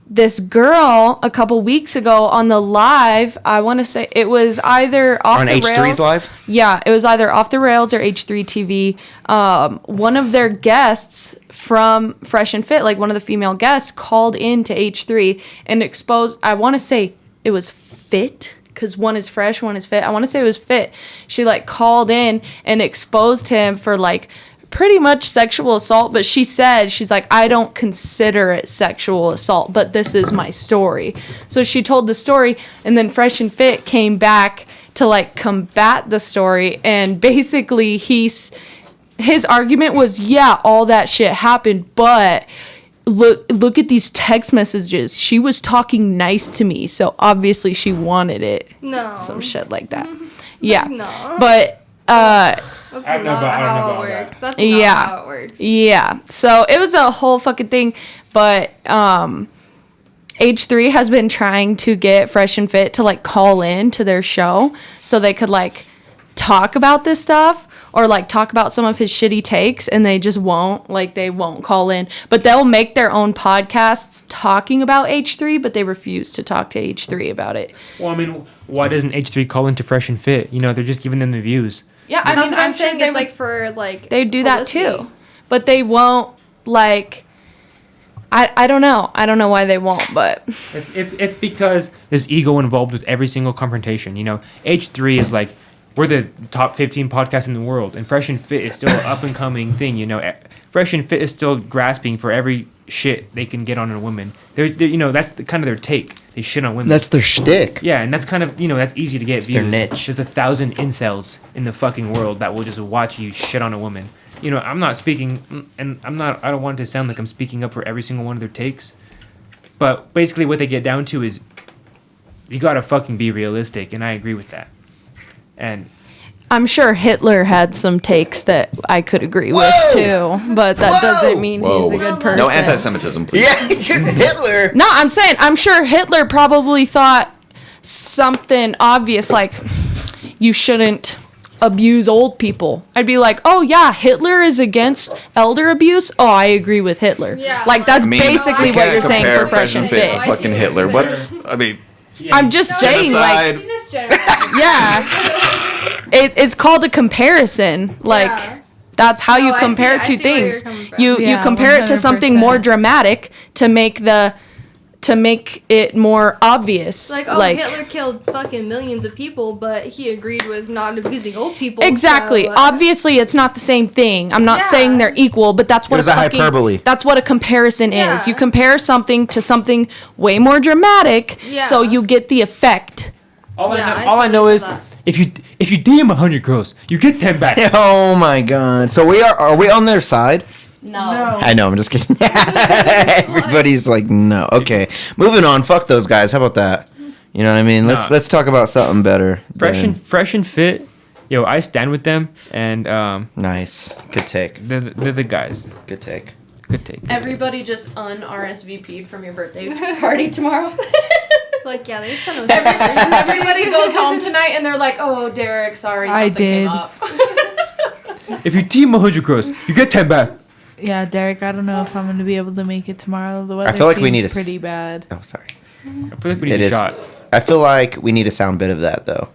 this girl a couple weeks ago on the live, I want to say it was either off On the H3's rails. live? Yeah, it was either off the rails or H3 TV. One of their guests from Fresh and Fit, like one of the female guests, called in to H3 and exposed, I want to say it was Fit, because one is Fresh, one is Fit. I want to say it was Fit. She like called in and exposed him for like pretty much sexual assault, but she said, she's like, I don't consider it sexual assault, but this is my story. So she told the story, and then Fresh and Fit came back to like combat the story, and basically his argument was, yeah, all that shit happened, but look at these text messages. She was talking nice to me, so obviously she wanted it. No. Some shit like that. Yeah. No. But That's I don't know not about- I don't know how it about works. that. That's not Yeah. how it works. yeah. So it was a whole fucking thing, but H3 has been trying to get Fresh and Fit to like call in to their show so they could like talk about this stuff or like talk about some of his shitty takes, and they just won't. Like they won't call in, but they'll make their own podcasts talking about H3, but they refuse to talk to H3 about it. Well, I mean, why doesn't H3 call into Fresh and Fit? You know, they're just giving them the views. Yeah, I That's mean, what I'm I'm sure saying. they It's would, like for like they do that publicity. too, but they won't like. I don't know. I don't know why they won't, but It's because there's ego involved with every single confrontation. You know, H3 is like, we're the top 15 podcast in the world, and Fresh and Fit is still an up and coming thing. You know, Fresh and Fit is still grasping for every shit they can get on a woman. They're you know, that's kind of their take. They shit on women. That's their shtick. Yeah, and that's kind of, you know, that's easy to get It's views. their niche. There's 1,000 incels in the fucking world that will just watch you shit on a woman. You know, I'm not speaking, and I don't want it to sound like I'm speaking up for every single one of their takes, but basically what they get down to is you gotta fucking be realistic, and I agree with that. And I'm sure Hitler had some takes that I could agree with too, but that doesn't mean he's a good person. No anti-Semitism, please. Yeah, Hitler. No, I'm saying I'm sure Hitler probably thought something obvious like you shouldn't abuse old people. I'd be like, oh yeah, Hitler is against elder abuse. Oh, I agree with Hitler. Yeah, like that's I mean, basically you what can't you're saying compare for Fresh and Fit Fit. to fucking Hitler. What's, I mean, I'm just saying, like, genocide. You just generalize. yeah, it's called a comparison. Like. Yeah. That's how No, you I compare see two where you're things. coming from. You Yeah, compare it to something 100%. more dramatic to make it more obvious. Like, oh, Hitler killed fucking millions of people, but he agreed with not abusing old people. Exactly. So, Obviously, it's not the same thing. I'm not Yeah. saying they're equal, but that's what It was a hyperbole. That's what a comparison Yeah. is. You compare something to something way more dramatic, Yeah. so you get the effect. all Yeah, I know totally is feel that. if you DM 100 girls, you get them back. Oh my god. So are we on their side? No. I know, I'm just kidding. Everybody's like, no. Okay. Moving on. Fuck those guys. How about that? You know what I mean? Nah. Let's talk about something better. Fresh and Fit. Yo, I stand with them, and Nice. Good take. they're the guys. Good take. Good take. Everybody just un-RSVP'd from your birthday party tomorrow. Like, yeah, they sent us. Everybody goes home tonight and they're like, "Oh, Deryk, sorry, I something came did. up." If you team 100 girls, you get 10 back. Yeah, Deryk, I don't know if I'm going to be able to make it tomorrow. The weather feel like we seems need to pretty bad. Oh, sorry. I feel like we need It a is. shot. I feel like we need a sound bit of that though.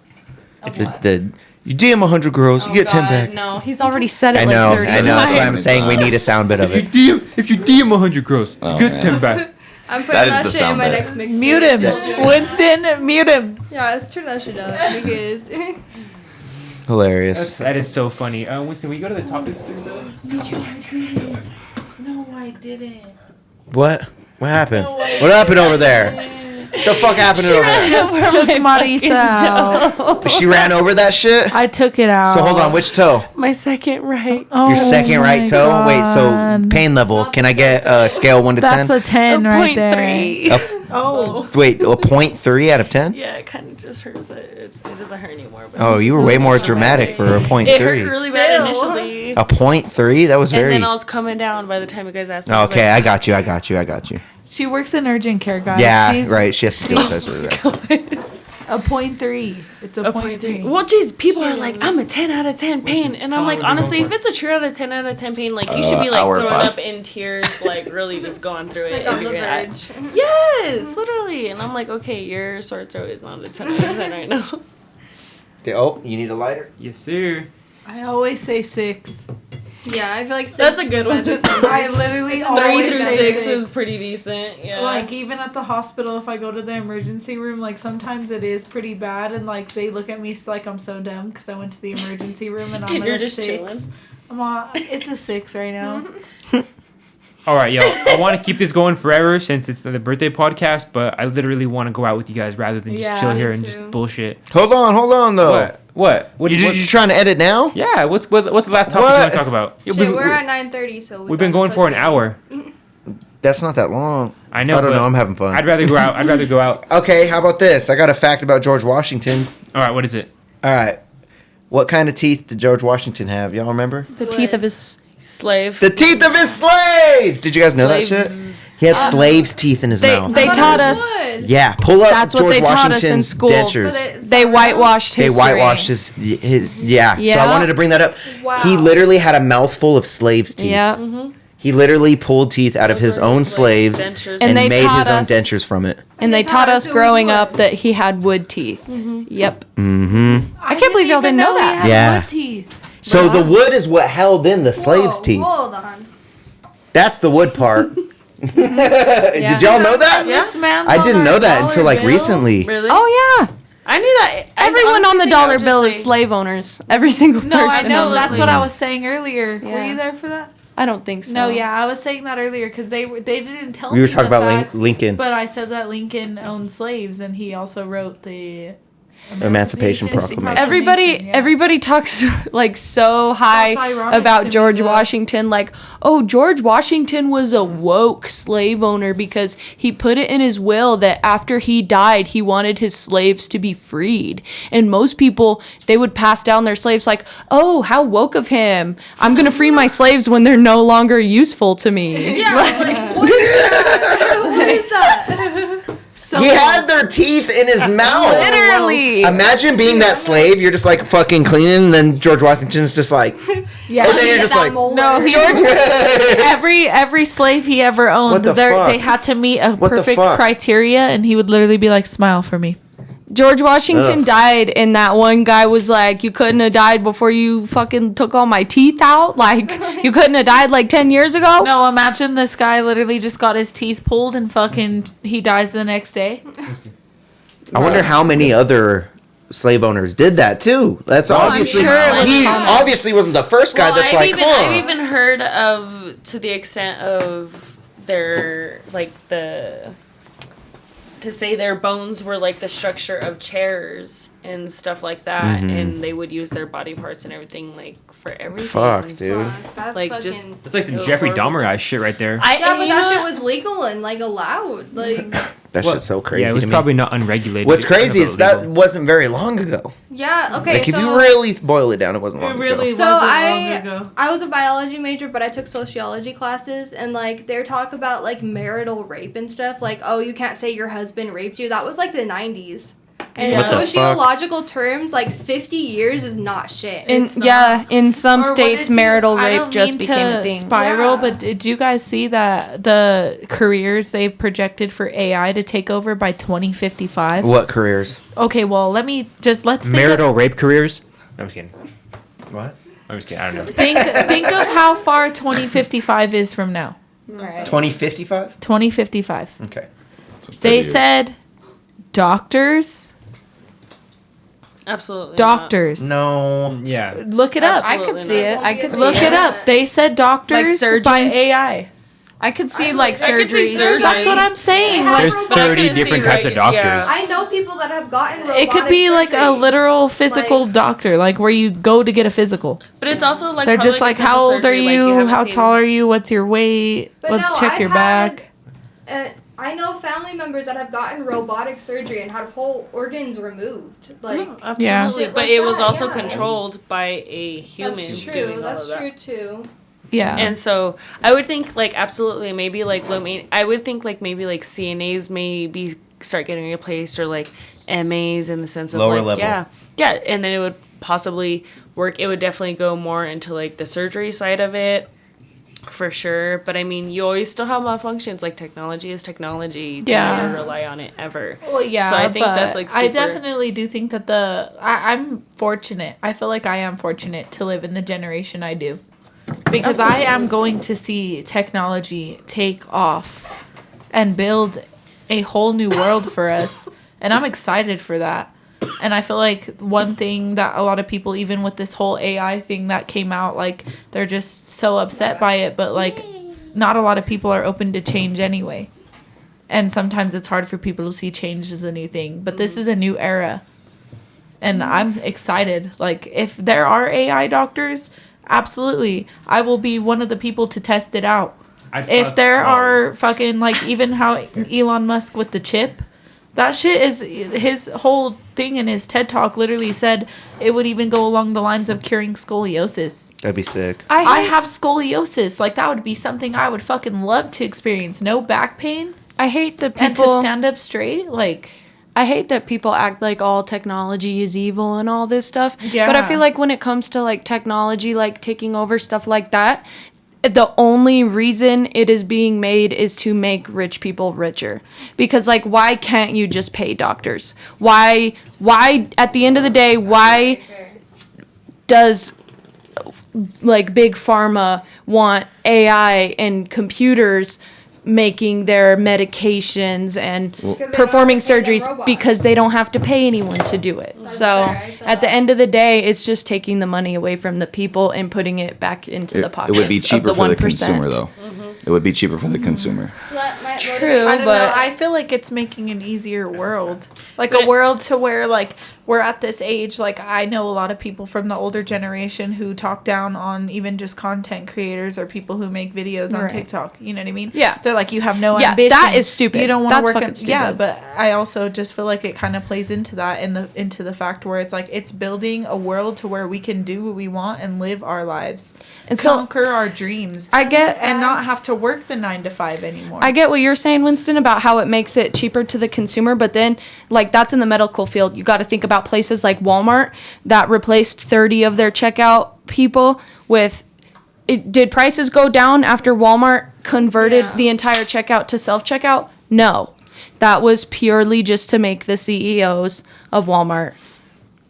Of The, what? the You DM 100 girls, you get 10 back. No, he's already said it I like know. 30 That's times. why I'm saying we need a sound bit of it. If you DM 100 girls, you get 10 back. I'm putting That is that, the shit in sound my bit. next mix. Mute him. Winston, mute him. Yeah, let's turn that shit up because Hilarious. That is so funny. Winston, will you go to the topics, please? No, I didn't. What? What happened? What happened over there? The fuck happened over there? Took Marisa out. She ran over that shit? I took it out. So hold on, which toe? My second right. Oh Your second right my toe? Wait, so God. pain level. Can I get a scale 1 to 10? That's a 10 right there. 0.3. Oh. Wait, a 0.3 out of 10? Yeah, it kind of just hurts. It doesn't hurt anymore. But Oh, you were way more dramatic for a 0.3. It hurt really bad Still. initially. A 0.3? That was And very... then I was coming down by the time you guys asked me. Okay, I got you. She works in urgent care, guys. Yeah, She's right. She has to go to a 0.3. It's a 0.3. Well, geez, people are like, I'm a 10 out of 10 pain. And I'm like, honestly, if it's a true out of 10 out of 10 pain, like, you should be, like, hour throwing 5. up in tears, like, really just going through it. like on if the you're gonna- verge. Yes, literally. And I'm like, okay, your sore throat is not a 10 out of 10 right now. Oh, you need a lighter? Yes, sir. I always say 6. Yeah, I feel like That's a six good is one. magic I number. literally It's 3 always through say 6 is pretty decent. Yeah. Like, even at the hospital, if I go to the emergency room, like, sometimes it is pretty bad, and, like, they look at me like I'm so dumb because I went to the emergency room and I'm And at you're a just 6. chilling. I'm on, it's a 6 right now. All right, yo. I want to keep this going forever since it's the birthday podcast, but I literally want to go out with you guys rather than just Yeah, chill me here and too. just bullshit. Hold on, though. What? You trying to edit now? Yeah. What's the last topic you want to talk about? Yeah, Shit, we're at 9:30, so we've been going for an hour. That's not that long. I know. I don't but know. I'm having fun. I'd rather go out. Okay, how about this? I got a fact about George Washington. All right. What is it? All right. What kind of teeth did George Washington have? Y'all remember? The teeth of his... Slave. The teeth of his slaves! Did you guys know that shit? He had slaves' teeth in his mouth. They I thought taught it us... would. Yeah, pull up That's what George they taught us in Washington's school. dentures. But it's They not whitewashed They history. whitewashed his yeah. So I Yeah. wanted to bring that up. Wow. He literally had a mouthful of slaves' teeth. Yeah. He literally pulled teeth out of Those his are own his, like, slaves dentures. and, And they made taught his own us- dentures from it. And they taught us it was growing wood. up that he had wood teeth. Yep. I can't believe y'all didn't know that. Yeah. Wood teeth. So the wood is what held in the slaves' Whoa, teeth. Hold on. That's the wood part. Did y'all know that? This man's I on didn't our know that until dollar like bill. recently. Really? Oh, yeah. I knew that. I Everyone honestly on the think I would dollar just bill say- is slave owners. Every single person. No, I know. on That's it. what I was saying earlier. Were Yeah. you there for that? I don't think so. No, yeah, I was saying that earlier because they didn't tell We me were talking the about fact, Lincoln. But I said that Lincoln owned slaves, and he also wrote the Emancipation Proclamation. Everybody talks like so high That's ironic to about me, George though. Washington, like, oh, George Washington was a woke slave owner because he put it in his will that after he died, he wanted his slaves to be freed. And most people, they would pass down their slaves like, oh, how woke of him. I'm going to free my slaves when they're no longer useful to me. Yeah, like, what is that? What is that? So He had their teeth in his mouth. Literally. Imagine being that slave. You're just like fucking cleaning, and then George Washington's just like, yeah. and then you're just That like, molar. No, he's every slave he ever owned, What the fuck? they had to meet a What the perfect fuck? criteria, and he would literally be like, "Smile for me." George Washington Ugh. died, and that one guy was like, you couldn't have died before you fucking took all my teeth out? Like, you couldn't have died like 10 years ago? No, imagine this guy literally just got his teeth pulled, and fucking he dies the next day. I wonder how many other slave owners did that too. That's obviously sure it was he common. obviously wasn't the first guy that's like, I've even heard of, to the extent of their, like, to say their bones were like the structure of chairs and stuff like that, and they would use their body parts and everything, like, for everything. fuck, dude. That's Like, fucking... just That's like some It was Jeffrey horrible. Dahmer shit right there. Yeah, and but you that know shit what? was legal and, like, allowed. Like, That shit's so crazy. Yeah, it was to me. probably not unregulated. What's crazy is that illegal. wasn't very long ago. yeah, okay, Like if so... you really boil it down, it wasn't long ago. So I was a biology major, but I took sociology classes, and like they talk about like marital rape and stuff. Like, oh, you can't say your husband raped you. That was like the 90s. And in What the fuck? sociological terms, like 50 years is not shit. It's not. In some Or what states, did you- marital I rape don't just mean became to a thing. Spiral, Yeah. but did you guys see that the careers they've projected for AI to take over by 2055? What careers? Okay, well, let's think Marital rape careers. I'm just kidding. What? I'm just kidding. I don't know. Think of how far 2055 is from now. Right. 2055? 2055. Okay. They said doctors. Absolutely. Doctors. No. Yeah. Look it up. Absolutely I could see it. I could see Look it up. They said doctors Like surgeons? by AI. I could see like I could see surgery. surgery. That's what I'm saying. They have There's robotic- 30 can see different types of doctors. yeah. I know people that have gotten robotic It could be like a surgery. literal physical Like- doctor, like where you go to get a physical. But it's also like They're probably just like, simple how old are surgery, like, you? haven't How seen- tall are you? What's your weight? But Let's no, check I've your had- back. I know family members that have gotten robotic surgery and had whole organs removed. Like, No, absolutely. Yeah. Shit But like it was that, also yeah. controlled by a human. that's doing true. all That's of that. true too. Yeah. And so I would think like absolutely maybe like I would think like maybe like CNAs maybe start getting replaced or like MAs in the sense of Lower like level. yeah, and then it would possibly work. It would definitely go more into like the surgery side of it for sure. But I mean, you always still have malfunctions. Like technology is technology. You can Yeah. never rely on it ever. Well, yeah, So I think but that's like I super- definitely do think that I'm fortunate. I feel like I am fortunate to live in the generation I do. Because I am going to see technology take off and build a whole new world for us. And I'm excited for that. And I feel like one thing that a lot of people, even with this whole AI thing that came out, like they're just so upset by it. But like not a lot of people are open to change anyway. And sometimes it's hard for people to see change as a new thing. But this is a new era. And I'm excited. Like if there are AI doctors, absolutely, I will be one of the people to test it out. If there are fucking like even how Elon Musk with the chip, that shit is his whole thing in his TED Talk literally said it would even go along the lines of curing scoliosis. That'd be sick. I have scoliosis. Like that would be something I would fucking love to experience. No back pain I hate that and to people. stand up straight. Like I hate that people act like all technology is evil and all this stuff. Yeah. But I feel like when it comes to like technology, like taking over stuff like that, the only reason it is being made is to make rich people richer. Because like, why can't you just pay doctors? Why at the end of the day, why does like big pharma want AI and computers making their medications and performing Because they don't have to pay the surgeries robots. because they don't have to pay anyone to do it. So fair, I feel at the that. end of the day, it's just taking the money away from the people and putting it back into the It pockets would be of cheaper the for 1%. the consumer, though. It would be cheaper for the consumer. So that might True, I don't but know. I feel like it's making an easier world. Like But a world to where like we're at this age. Like I know a lot of people from the older generation who talk down on even just content creators or people who make videos on Right. TikTok. You know what I mean? Yeah. They're like, you have no Yeah, ambition. that is stupid. You don't want to That's work. fucking Yeah, stupid. but I also just feel like it kind of plays into that into the fact where it's like it's building a world to where we can do what we want and live our lives And so- conquer our dreams. I get And not have to work the 9 to 5 anymore. I get what you're saying, Winston, about how it makes it cheaper to the consumer, but then, like, that's in the medical field. You got to think about places like Walmart that replaced 30 of their checkout people with. Did prices go down after Walmart converted the entire checkout to self checkout? No. That was purely just to make the CEOs of Walmart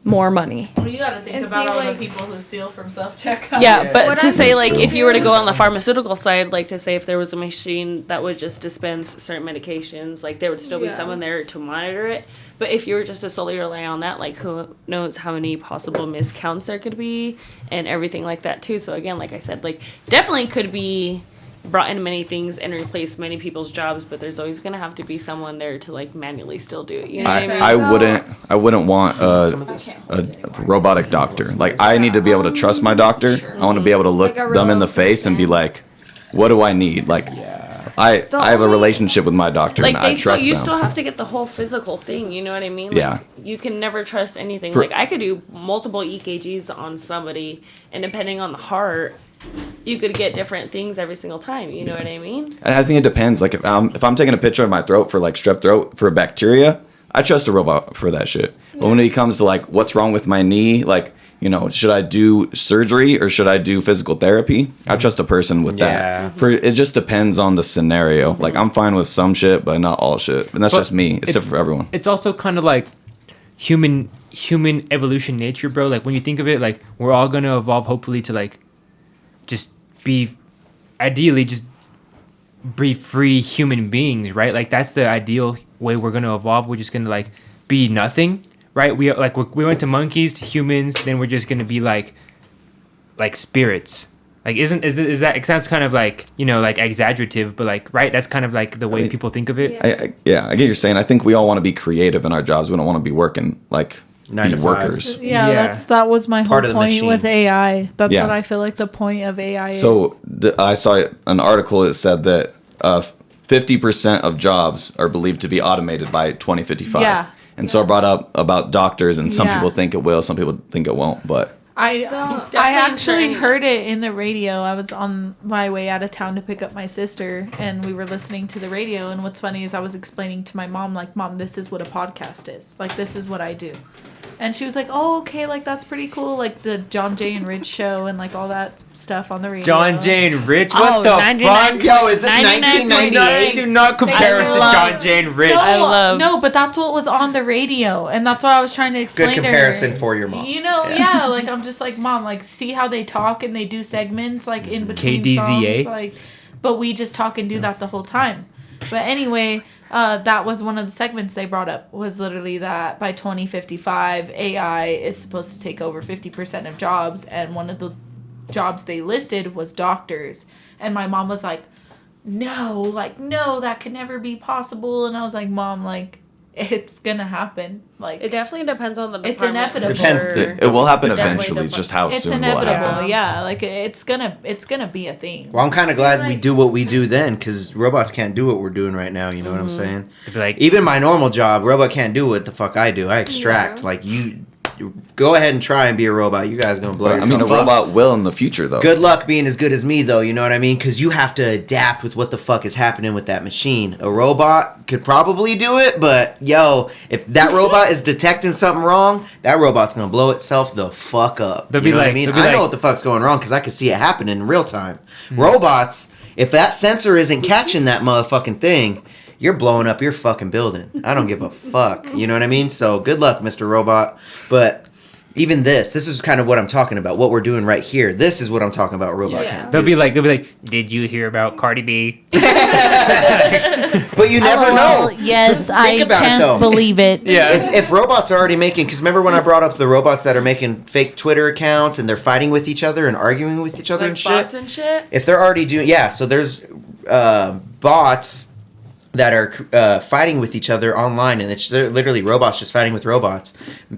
more money. Well, you got to think And about see, all like- the people who steal from self checkout. Yeah, but What to I'm say like if you were to too- go on the pharmaceutical side, like to say if there was a machine that would just dispense certain medications, like there would still be Yeah. someone there to monitor it. But if you were just to solely rely on that, like who knows how many possible miscounts there could be and everything like that too. So again, like I said, like definitely could be brought in many things and replace many people's jobs, but there's always gonna have to be someone there to like manually still do it. You know what I mean? I wouldn't want a robotic doctor. Like I need to be able to trust my doctor. I want to be able to look Like a them in real the face and be person. like, what do I need? Like I have a only- relationship with my doctor Like and I they still, trust you them. still have to get the whole physical thing. You know what I mean? Like, Yeah. You can never trust anything. For- Like I could do multiple EKGs on somebody, and depending on the heart, you could get different things every single time. You know what I mean? And I think it depends. Like if I'm taking a picture of my throat for like strep throat for a bacteria, I trust a robot for that shit. But when it comes to like what's wrong with my knee, like should I do surgery or should I do physical therapy? I trust a person with Yeah. that. For it just depends on the scenario. Like I'm fine with some shit, but not all shit. And that's But just me. It's different for everyone. It's also kind of like human evolution nature, bro. Like when you think of it, like we're all gonna evolve hopefully to like just be ideally just be free human beings, right? Like that's the ideal way we're gonna evolve. We're just gonna like be nothing, right? We went to monkeys to humans, then we're just gonna be like spirits. Like is that, it sounds kind of like, you know, like exaggerative, but like, right, that's kind of like the way people think of it. I get what you're saying. I think we all want to be creative in our jobs. We don't want to be working like 9 be to 5. workers. Yeah, that was my Part whole of the point machine. with AI. That's Yeah. what I feel like the point of AI So is. I saw an article that said that 50% of jobs are believed to be automated by 2055. Yeah. And so I brought up about doctors, and some Yeah. people think it will, some people think it won't, but I definitely actually certain- heard it in the radio. I was on my way out of town to pick up my sister, and we were listening to the radio. And what's funny is I was explaining to my mom, like, Mom, this is what a podcast is. Like, this is what I do. And she was like, oh, okay, like, that's pretty cool. Like, the John Jay and Rich show and, like, all that stuff on the radio. John Jay and Rich, what Oh, the 99 fuck? Yo, is this 99.9? Do not compare us to love- John Jay and Rich. No, but that's what was on the radio. And that's what I was trying to explain Good to her. comparison for your mom. You know, yeah, like, I'm just like, Mom, like, see how they talk and they do segments, like, in between KDZA? songs, like, but we just talk and do that the whole time. But anyway, that was one of the segments they brought up, was literally that by 2055, AI is supposed to take over 50% of jobs, and one of the jobs they listed was doctors. And my mom was like, no, that could never be possible. And I was like, Mom, like, it's gonna happen. Like, It definitely depends on the It's department. inevitable. Depends. it will happen Definitely eventually. don't- Just how it's soon will it inevitable. happen? Yeah, like it's gonna be a thing. Well, I'm kind of glad we like- do what we do then, because robots can't do what we're doing right now. You know what I'm saying? They'd be like, Even my normal job, robot can't do what the fuck I do. I extract. Yeah. Like you go ahead and try and be a robot. You guys gonna blow I yourself mean, a up. robot will in the future, though. Good luck being as good as me, though. You know what I mean? Because you have to adapt with what the fuck is happening with that machine. A robot could probably do it, but yo, if that robot is detecting something wrong, that robot's gonna blow itself the fuck up. They'll You be know what I like- mean? they'll be I know like- what the fuck's going wrong because I can see it happening in real time. Robots, if that sensor isn't catching that motherfucking thing, you're blowing up your fucking building. I don't give a fuck. You know what I mean? So good luck, Mr. Robot. But even this is kind of what I'm talking about. What we're doing right here. This is what I'm talking about. Robot Yeah. can't. they'll be like, did you hear about Cardi B? But you never know. Yes, Think about it, though. believe it. Yeah. If robots are already making, because remember when I brought up the robots that are making fake Twitter accounts and they're fighting with each other and arguing with each other Like and shit. bots and shit. If they're already doing, yeah. So there's bots that are fighting with each other online, and it's literally robots just fighting with robots.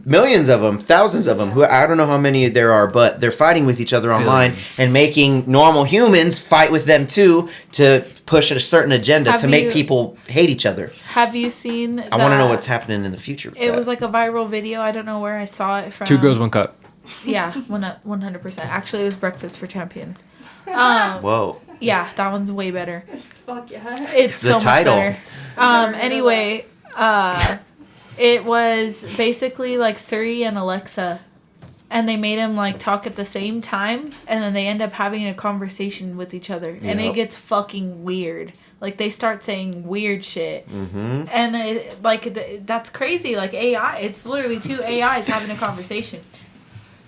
Millions of them, thousands of them. Who I don't know how many there are, but they're fighting with each other online and making normal humans fight with them too to push a certain agenda Have to make you- people hate each other. Have you seen? I want to know what's happening in the future. with It that. was like a viral video. I don't know where I saw it from. 2 girls, 1 cup. Yeah, 100%. Actually, it was Breakfast for Champions. Whoa. Yeah, that one's way better. Fuck yeah. It's The so title. much better. Anyway, it was basically like Siri and Alexa, and they made them like talk at the same time, and then they end up having a conversation with each other, and it Yep. gets fucking weird. Like they start saying weird shit, Mm-hmm. and that's crazy. Like AI, it's literally 2 AIs having a conversation.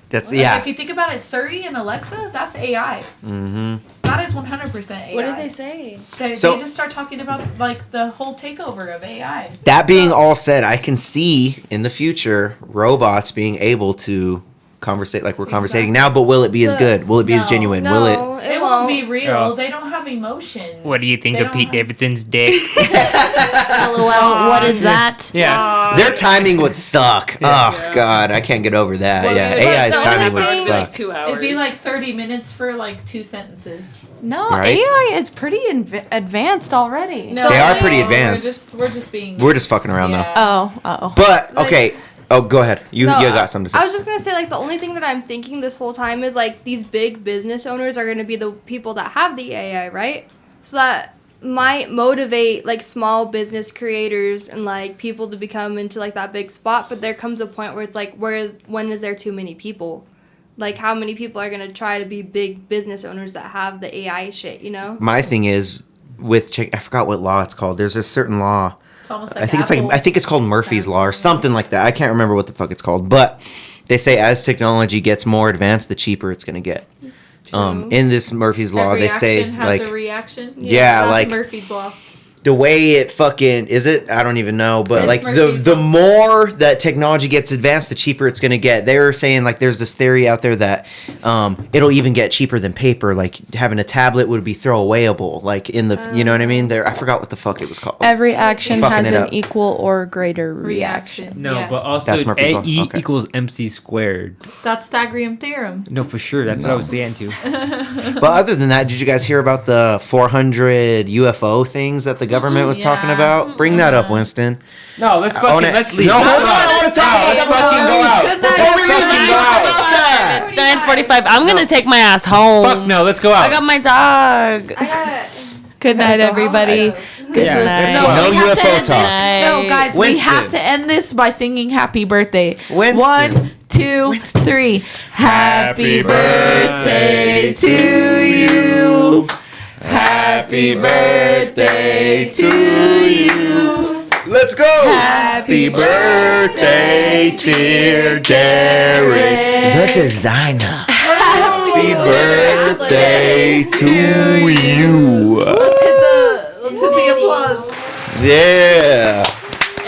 That's Like, yeah. if you think about it, Siri and Alexa, that's AI. Mm-hmm. That is 100% AI. What did they say? They So- just start talking about like the whole takeover of AI. That being all said, I can see in the future robots being able to conversate like we're conversating now, but will it be as good? Will it be as No. genuine? No, Will it? It won't be real. Yeah. They don't have emotions. What do you think They of don't Pete have- Davidson's dick? LOL. What is that? Yeah. Their timing would suck. Oh god, I can't get over that. Well, yeah, it would- AI's the timing only would thing- suck. like 2 hours. It'd be like 30 minutes for like 2 sentences. No, Right? AI is pretty advanced already. No, They are pretty advanced. We're just being. We're just fucking around Yeah. though. Oh. But okay. Oh, go ahead. You No, got something to I say. was just gonna say, like, the only thing that I'm thinking this whole time is like these big business owners are gonna be the people that have the AI, right? So that might motivate like small business creators and like people to become into like that big spot. But there comes a point where it's like, when is there too many people? Like, how many people are gonna try to be big business owners that have the AI shit? You know? My thing is with I forgot what law it's called. There's a certain law It's almost I think it's called Murphy's Law or something like that. I can't remember what the fuck it's called, but they say as technology gets more advanced, the cheaper it's gonna get. In this Murphy's Law, they say like a reaction. Yeah, that's like Murphy's Law. the way it fucking is it, I don't even know, but It's like Murphy's the Law. more that technology gets advanced, the cheaper it's gonna get. They were saying like there's this theory out there that it'll even get cheaper than paper. Like having a tablet would be throwawayable. Like in the you know what I mean? There, I forgot what the fuck it was called. Every action Fucking has it an up. equal or greater reaction. No, Yeah. but also That's Murphy's Law. AE Okay. equals MC squared. That's Pythagorean theorem. No, for sure. That's what I was saying too. But other than that, did you guys hear about the 400 UFO things that the government was talking Yeah. about? Bring that up, Winston. No, let's I wanna- let's leave. No, hold on, I wanna talk about Let's that. fucking go out. Good Let's night, Before we leave, fucking let's go talk out. about that. It's 9:45. I'm gonna take my ass home. Fuck no, let's go out. I got my dog. I got. Good night, everybody. Good Yeah, night. let's go. No we have to UFO end talk. this- No, guys, we Winston. have to end this by singing "Happy Birthday." Winston. 1, 2, 3. Happy birthday to you. Happy birthday to you. Let's go. Happy birthday, dear Deryk, the designer. Happy birthday to you. Let's hit the applause. Yeah.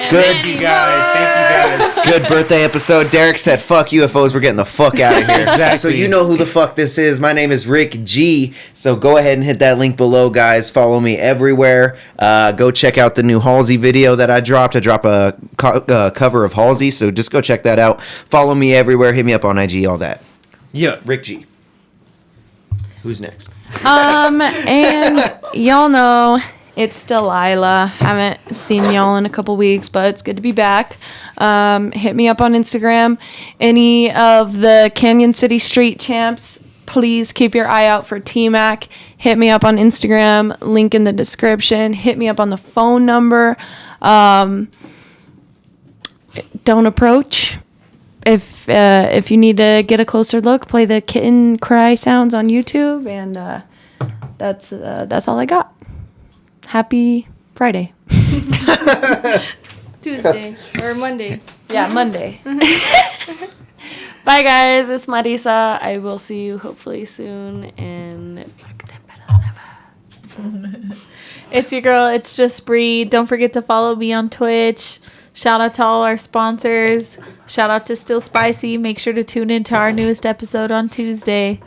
Good. Thank you guys. Thank you guys. Good birthday episode. Deryk said, fuck UFOs, we're getting the fuck out of here. Exactly. So you know who the fuck this is. My name is Rick G. So go ahead and hit that link below, guys. Follow me everywhere. Go check out the new Halsey video that I dropped. I drop a cover of Halsey, so just go check that out. Follow me everywhere. Hit me up on IG, all that. Yeah. Rick G. Who's next? And y'all know it's Delilah. Haven't seen y'all in a couple weeks, but it's good to be back. Hit me up on Instagram. Any of the Canyon City Street champs, please keep your eye out for T-Mac. Hit me up on Instagram. Link in the description. Hit me up on the phone number. Don't approach. If you need to get a closer look, play the kitten cry sounds on YouTube, and that's all I got. Happy Friday. Tuesday or Monday. Yeah, Monday. Bye, guys. It's Marisa. I will see you hopefully soon. And back then better than ever. It's your girl. It's just Bree. Don't forget to follow me on Twitch. Shout out to all our sponsors. Shout out to Still Spicy. Make sure to tune in to our newest episode on Tuesday.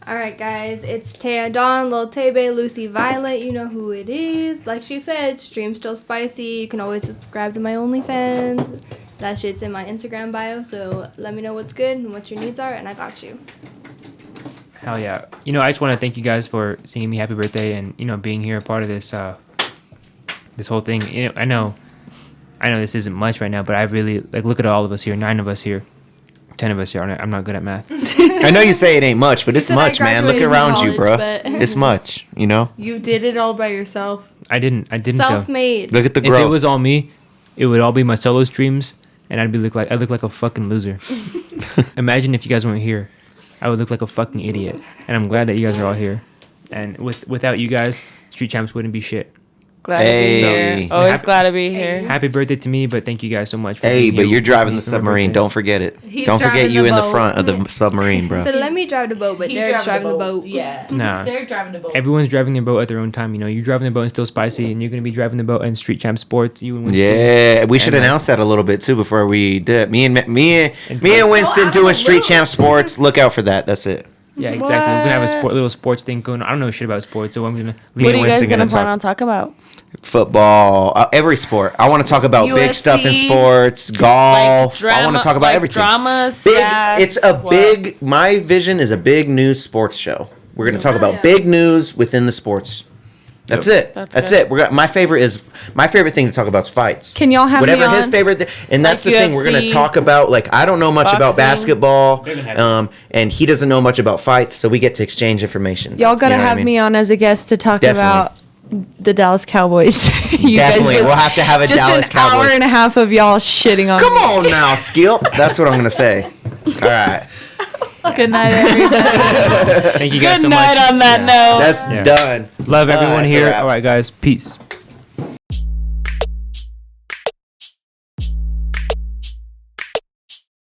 Alright, guys, it's Taya Dawn, Lil Tebe, Lucy Violet. You know who it is. Like she said, stream Still Spicy. You can always subscribe to my OnlyFans. That shit's in my Instagram bio. So let me know what's good and what your needs are, and I got you. Hell yeah. You know, I just want to thank you guys for singing me happy birthday and, you know, being here a part of this this whole thing. You know, I know this isn't much right now, but I really, like, look at all of us here, 9 of us here, 10 of us here. I'm not good at math. I know you say it ain't much, but it's said I much, man. Look graduated from around you, college, bro. but- It's much, you know? You did it all by yourself. I didn't though. Self-made. Look at the If it growth. was all me, it would all be my solo streams, and I'd look like a fucking loser. Imagine if you guys weren't here, I would look like a fucking idiot. And I'm glad that you guys are all here. And without you guys, Street Champs wouldn't be shit. Glad to be Hey. here. Always Happy- glad to be here. Happy birthday to me, but thank you guys so much for Hey, being but here you're with driving me the for my submarine. birthday. Don't forget it. He's Don't forget driving you the in the boat. front of the submarine, bro. So let me drive the boat, but Derek's driving the boat. Yeah. Nah. They're driving the boat. Everyone's driving their boat at their own time. You know, you're driving the boat and Still Spicy, and you're gonna be driving the boat in Street Champ Sports. You and Winston. Yeah, we should And, announce that a little bit too before we did. Me and out Winston of doing the Street loop. Champ Sports. Look out for that. That's it. Yeah, exactly. We're gonna have a little sports thing going on. I don't know shit about sports, so I'm gonna leave What it are you with guys Winston gonna gonna plan talk- on talking about? Football, every sport. I want to talk about big stuff in UFC. sports, golf. I want to talk about everything. Drama, Big, stats, it's a what? big. My vision is a big news sports show. We're gonna talk about yeah. big news within the sports. That's it. That's That's good. it. We're gonna, my favorite thing to talk about is fights. Can y'all have whatever me his on? favorite and that's Like the thing we're gonna UFC, talk about. Like I don't know much about boxing. basketball, They're gonna have and he doesn't know much about fights, so we get to exchange information. Y'all gotta You know what have I mean? me on as a guest to talk Definitely. about the Dallas Cowboys. You guys Definitely, we'll have to have a just Dallas an hour Cowboys. and a half of y'all shitting on Come me. on now, Skip. That's what I'm gonna say. All right, Good night, everybody. Thank you guys Good so night much. on that note. that's Yeah. done. Love everyone that's a here. wrap. All right, guys. Peace.